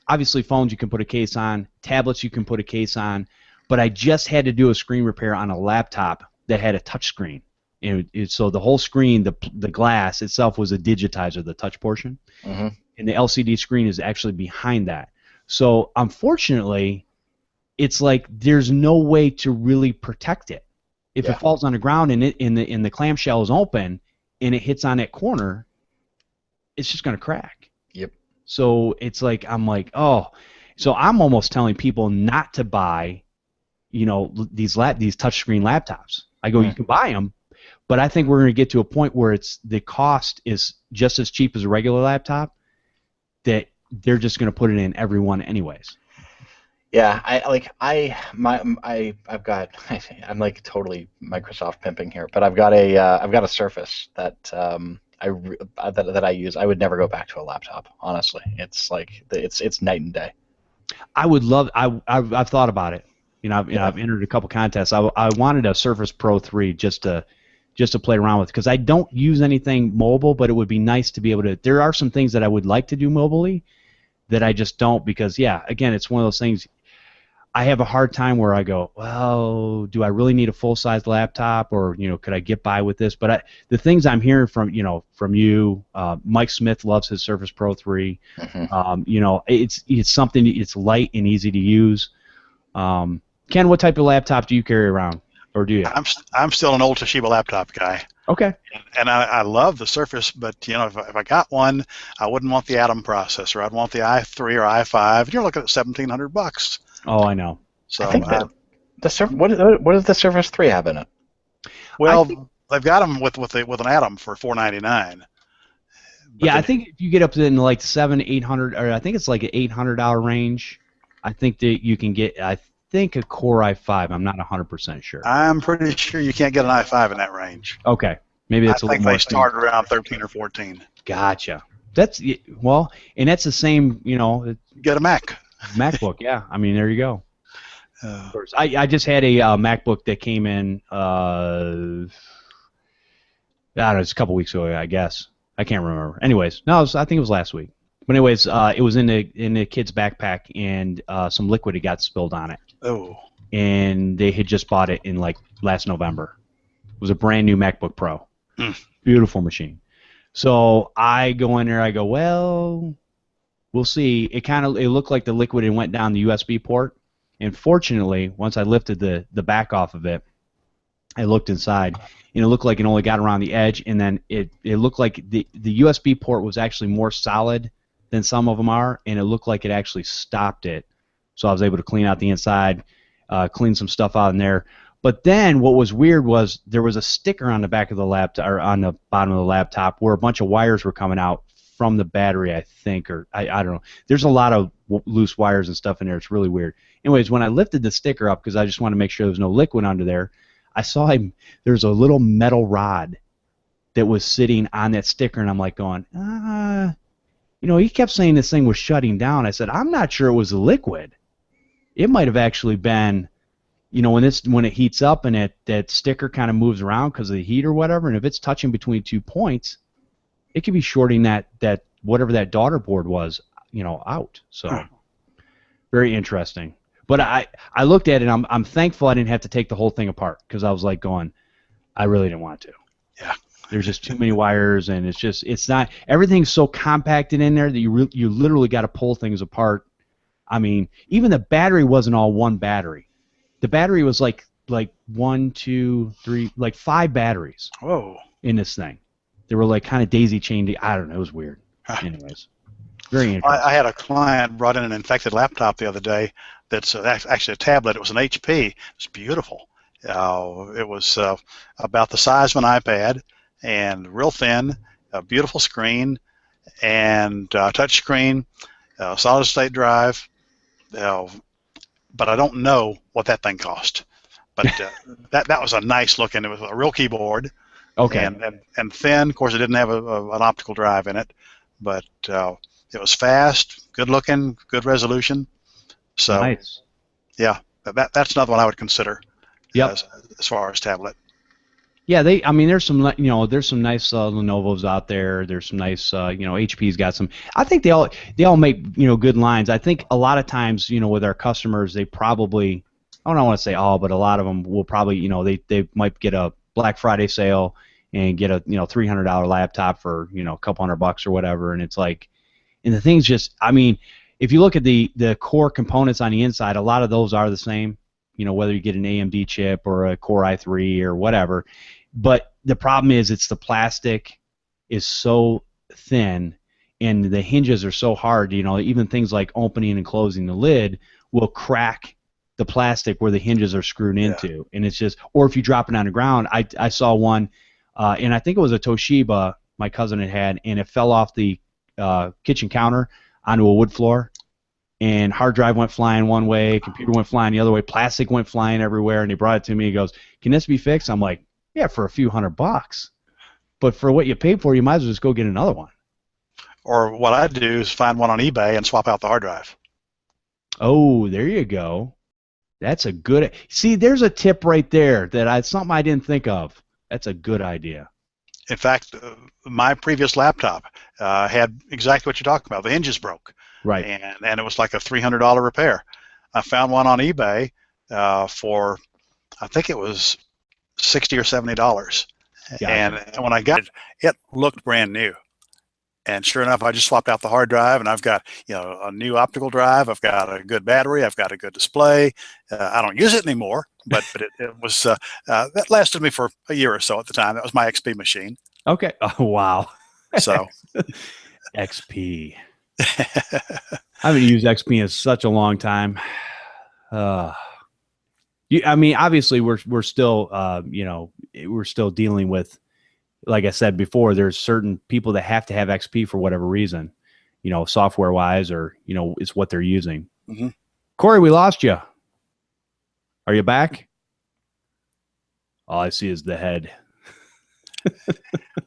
[SPEAKER 1] obviously phones you can put a case on, tablets you can put a case on, but I just had to do a screen repair on a laptop that had a touch screen. And so the whole screen, the glass itself was a digitizer, the touch portion, and the LCD screen is actually behind that. So unfortunately, it's like there's no way to really protect it. If it falls on the ground and the clamshell is open and it hits on that corner, it's just going to crack.
[SPEAKER 2] Yep.
[SPEAKER 1] So it's like oh, so I'm almost telling people not to buy, these touchscreen laptops. I go, you can buy them, but I think we're going to get to a point where the cost is just as cheap as a regular laptop. That they're just going to put it in every one anyways.
[SPEAKER 2] Yeah, I've got I'm like totally Microsoft pimping here, but I've got a Surface that that I use. I would never go back to a laptop. Honestly, it's like it's night and day.
[SPEAKER 1] I would love. I've thought about it. I've entered a couple contests. I wanted a Surface Pro 3 just to play around with because I don't use anything mobile, but it would be nice to be able to. There are some things that I would like to do mobilely that I just don't because again, it's one of those things. I have a hard time where I go, well, do I really need a full-size laptop, or could I get by with this? But the things I'm hearing from you, Mike Smith loves his Surface Pro 3. It's something. It's light and easy to use. Ken, what type of laptop do you carry around, or do you?
[SPEAKER 3] I'm still an old Toshiba laptop guy.
[SPEAKER 1] Okay.
[SPEAKER 3] And I love the Surface, but if I got one, I wouldn't want the Atom processor. I'd want the i3 or i5. You're looking at $1,700.
[SPEAKER 1] Oh, I know.
[SPEAKER 2] So I think what does the Surface 3 have in it?
[SPEAKER 3] Well, they've got them with an Atom for $499.
[SPEAKER 1] Yeah, I think if you get up to like $700-800, or I think it's like an $800 range, I think that you can get. I think a Core i5. I'm not 100% sure.
[SPEAKER 3] I'm pretty sure you can't get an i5 in that range.
[SPEAKER 1] Okay, maybe that's a little more.
[SPEAKER 3] I think they start around 13 or 14.
[SPEAKER 1] Gotcha. That's and that's the same.
[SPEAKER 3] Get a Mac.
[SPEAKER 1] MacBook, yeah. I mean, there you go. I just had a MacBook that came in. I don't know, it's a couple weeks ago, I guess. I can't remember. Anyways, no, I think it was last week. But anyways, it was in the kid's backpack, and some liquid had got spilled on it.
[SPEAKER 3] Oh.
[SPEAKER 1] And they had just bought it in like last November. It was a brand new MacBook Pro. Beautiful machine. So I go in there. I go, well, we'll see. It looked like the liquid went down the USB port. And fortunately, once I lifted the back off of it, I looked inside, and it looked like it only got around the edge, and then it looked like the USB port was actually more solid than some of them are, and it looked like it actually stopped it. So I was able to clean out the inside, clean some stuff out in there. But then what was weird was there was a sticker on the back of the laptop, or on the bottom of the laptop, where a bunch of wires were coming out from the battery, I think, or I don't know. There's a lot of loose wires and stuff in there. It's really weird. Anyways, when I lifted the sticker up, because I just wanted to make sure there was no liquid under there, I saw there's a little metal rod that was sitting on that sticker, and I'm like going, he kept saying this thing was shutting down. I said, I'm not sure it was a liquid. It might have actually been, when it heats up and that sticker kind of moves around because of the heat or whatever, and if it's touching between 2 points, it could be shorting that whatever that daughter board was, out. So very interesting. But I looked at it. I'm thankful I didn't have to take the whole thing apart, because I was like going, I really didn't want to.
[SPEAKER 3] Yeah.
[SPEAKER 1] There's just too many wires, and it's not, everything's so compacted in there that you literally got to pull things apart. I mean, even the battery wasn't all one battery. The battery was like 1, 2, 3, like 5 batteries.
[SPEAKER 3] Whoa. In
[SPEAKER 1] this thing. They were like kind of daisy chained. I don't know. It was weird. Anyways, very interesting.
[SPEAKER 3] I had a client brought in an infected laptop the other day. That's actually a tablet. It was an HP. It's beautiful. It was about the size of an iPad and real thin, a beautiful screen, and touch screen, solid state drive. But I don't know what that thing cost. But that was a nice looking. It was a real keyboard.
[SPEAKER 1] Okay.
[SPEAKER 3] And thin. Of course, it didn't have an optical drive in it, but it was fast, good looking, good resolution. So
[SPEAKER 1] nice.
[SPEAKER 3] Yeah, that's another one I would consider.
[SPEAKER 1] Yep.
[SPEAKER 3] As far as tablet.
[SPEAKER 1] Yeah, I mean, there's some nice Lenovo's out there. There's some nice, HP's got some. I think they all make good lines. I think a lot of times, with our customers, they probably, I don't want to say all, but a lot of them will probably, they might get a Black Friday sale and get a $300 laptop for a couple $100 or whatever, and it's like, and the thing's just, I mean, if you look at the core components on the inside, a lot of those are the same. Whether you get an AMD chip or a Core i3 or whatever. But the problem is it's the plastic is so thin and the hinges are so hard, even things like opening and closing the lid will crack the plastic where the hinges are screwed into. And it's just, or if you drop it on the ground, I saw one, and I think it was a Toshiba my cousin had, and it fell off the kitchen counter onto a wood floor. And hard drive went flying one way, computer went flying the other way, plastic went flying everywhere, and he brought it to me. He goes, "Can this be fixed?" I'm like, "Yeah, for a few $100, but for what you paid for, you might as well just go get another one."
[SPEAKER 3] Or what I do is find one on eBay and swap out the hard drive.
[SPEAKER 1] Oh, there you go. That's a good. See, there's a tip right there something I didn't think of. That's a good idea.
[SPEAKER 3] In fact, my previous laptop had exactly what you're talking about. The hinges broke.
[SPEAKER 1] Right.
[SPEAKER 3] And it was like a $300 repair. I found one on eBay for, I think it was $60 or $70. Gotcha. And when I got it, it looked brand new. And sure enough, I just swapped out the hard drive, and I've got a new optical drive. I've got a good battery. I've got a good display. I don't use it anymore, but it was that lasted me for a year or so at the time. That was my XP machine.
[SPEAKER 1] Okay. Oh wow.
[SPEAKER 3] So
[SPEAKER 1] XP. I haven't used XP in such a long time. I mean, obviously, we're still, we're still dealing with, like I said before, there's certain people that have to have XP for whatever reason, software wise, or it's what they're using.
[SPEAKER 3] Mm-hmm.
[SPEAKER 1] Corey, we lost you. Are you back? All I see is the head.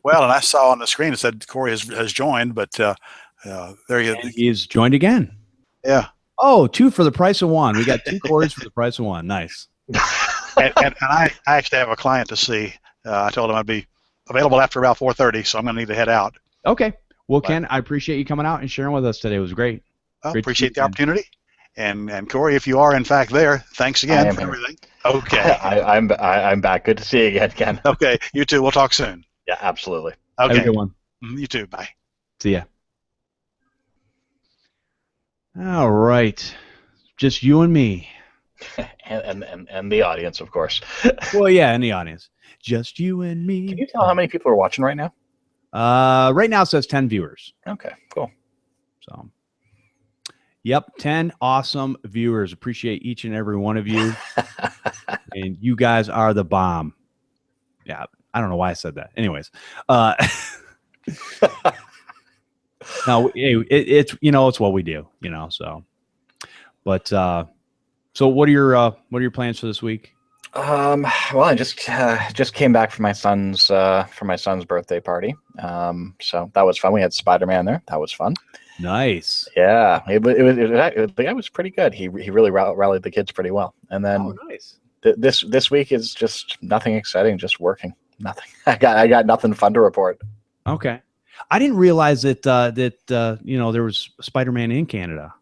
[SPEAKER 3] Well, and I saw on the screen it said Corey has joined, but. There you go.
[SPEAKER 1] He's joined again.
[SPEAKER 3] Yeah.
[SPEAKER 1] Oh, 2 for the price of 1. We got 2 Corys for the price of 1. Nice.
[SPEAKER 3] and I actually have a client to see. I told him I'd be available after about 4:30, so I'm going to need to head out.
[SPEAKER 1] Okay. Well, Ken, I appreciate you coming out and sharing with us today. It was great.
[SPEAKER 3] I appreciate the opportunity. And Corey, if you are in fact there, thanks again for everything. Okay.
[SPEAKER 2] I'm back. Good to see you again, Ken.
[SPEAKER 3] Okay. You too. We'll talk soon.
[SPEAKER 2] Yeah, absolutely.
[SPEAKER 3] Okay.
[SPEAKER 1] Have a good one.
[SPEAKER 3] You too. Bye.
[SPEAKER 1] See ya. All right. Just you and me.
[SPEAKER 2] and the audience, of course.
[SPEAKER 1] Well, yeah, and the audience. Just you and me.
[SPEAKER 2] Can you tell how many people are watching right now?
[SPEAKER 1] Right now it says 10 viewers.
[SPEAKER 2] Okay, cool.
[SPEAKER 1] So, yep, 10 awesome viewers. Appreciate each and every one of you. And you guys are the bomb. Yeah, I don't know why I said that. Anyways. No, it's it's what we do, so. But so what are your plans for this week?
[SPEAKER 2] Well, I just came back from my son's birthday party. So that was fun. We had Spider-Man there. That was fun.
[SPEAKER 1] Nice.
[SPEAKER 2] Yeah, the guy was pretty good. He really rallied the kids pretty well. And then
[SPEAKER 1] nice.
[SPEAKER 2] This week is just nothing exciting, just working. Nothing. I got nothing fun to report.
[SPEAKER 1] Okay. I didn't realize that there was Spider-Man in Canada.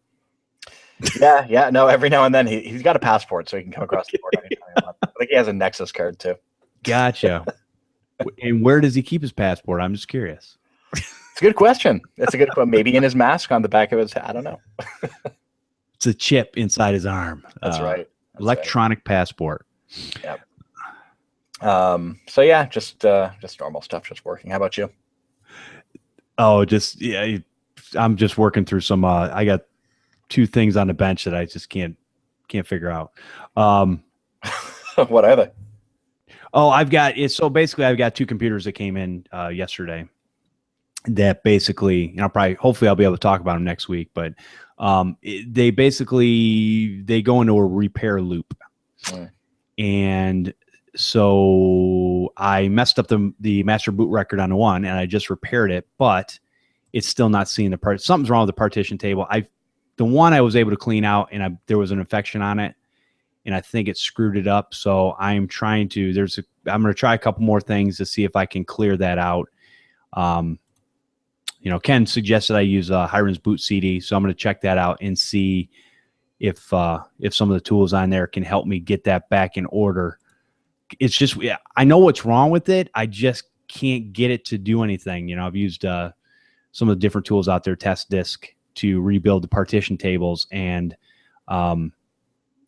[SPEAKER 2] Yeah. No, every now and then he's got a passport, so he can come across the border anytime he wants. I think he has a Nexus card too. Gotcha.
[SPEAKER 1] And where does he keep his passport? I'm just curious.
[SPEAKER 2] It's a good question. That's a good question. Maybe in his mask on the back of his head. I don't know.
[SPEAKER 1] It's a chip inside his arm.
[SPEAKER 2] That's right.
[SPEAKER 1] Electronic passport.
[SPEAKER 2] Yep. So yeah, just normal stuff, just working. How about you?
[SPEAKER 1] Oh, I'm just working through some. I got 2 things on the bench that I just can't figure out.
[SPEAKER 2] What are they?
[SPEAKER 1] Oh, I've got it. So basically, I've got two computers that came in yesterday. That basically, hopefully, I'll be able to talk about them next week. But they go into a repair loop, and so I messed up the master boot record on the one, and I just repaired it, but it's still not seeing the part. Something's wrong with the partition table. The one I was able to clean out, and there was an infection on it, and I think it screwed it up. So I'm trying to. I'm going to try a couple more things to see if I can clear that out. Ken suggested I use Hiram's Boot CD, so I'm going to check that out and see if some of the tools on there can help me get that back in order. It's just, I know what's wrong with it. I just can't get it to do anything. I've used some of the different tools out there, test disk, to rebuild the partition tables, and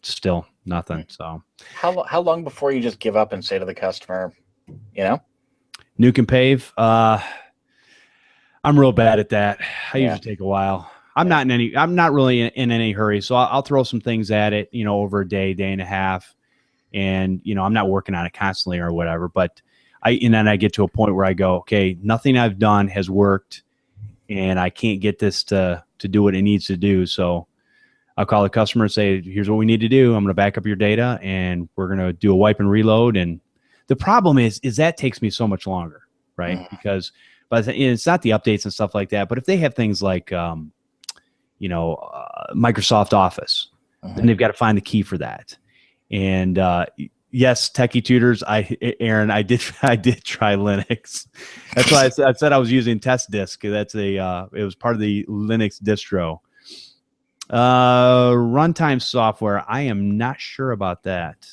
[SPEAKER 1] still nothing. So
[SPEAKER 2] how long before you just give up and say to the customer,
[SPEAKER 1] nuke and pave? I'm real bad at that. I usually take a while. I'm not really in any hurry. So I'll throw some things at it, over a day and a half. And, I'm not working on it constantly or whatever, but then I get to a point where I go, okay, nothing I've done has worked, and I can't get this to do what it needs to do. So I'll call the customer and say, here's what we need to do. I'm going to back up your data, and we're going to do a wipe and reload. And the problem is that takes me so much longer, right? Because it's not the updates and stuff like that, but if they have things like, Microsoft Office, then they've got to find the key for that. And yes, Techie Tutors, Aaron, I did try Linux. That's why I said I was using Test Disk. That's it was part of the Linux distro. Runtime software, I am not sure about that.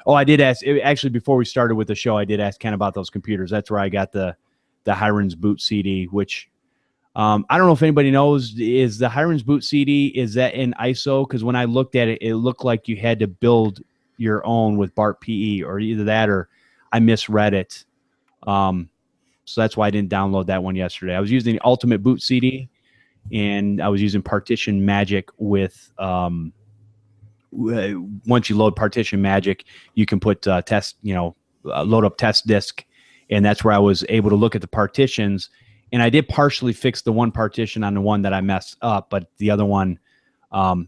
[SPEAKER 1] Oh, I did ask, actually, before we started with the show, I did ask Ken about those computers. That's where I got the Hiram's Boot CD, which I don't know if anybody knows, is the Hiram's Boot CD, is that in ISO? Because when I looked at it, it looked like you had to build your own with BART PE, or either that or I misread it. So that's why I didn't download that one yesterday. I was using the Ultimate Boot CD, and I was using Partition Magic with once you load Partition Magic, you can put load up test disk, and that's where I was able to look at the partitions. And I did partially fix the one partition on the one that I messed up, but the other one,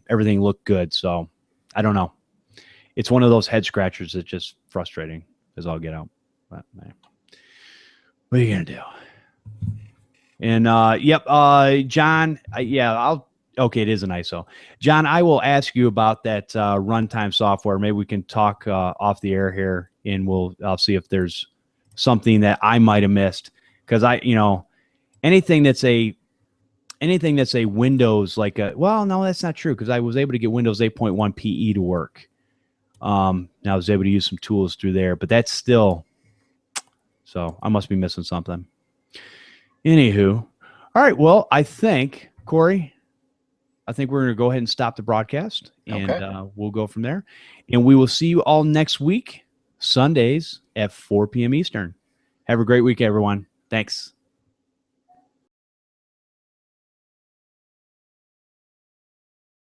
[SPEAKER 1] everything looked good. So I don't know. It's one of those head scratchers that's just frustrating as I'll get out. But, man, what are you going to do? And, John, okay, it is an ISO. John, I will ask you about that runtime software. Maybe we can talk off the air here, and I'll see if there's something that I might have missed. Because anything that's a Windows, like no, that's not true, because I was able to get Windows 8.1 PE to work. I was able to use some tools through there, but that's still, so I must be missing something. Anywho, all right, well, I think, Corey, we're going to go ahead and stop the broadcast, and we'll go from there. And we will see you all next week, Sundays at 4 p.m. Eastern. Have a great week, everyone. Thanks.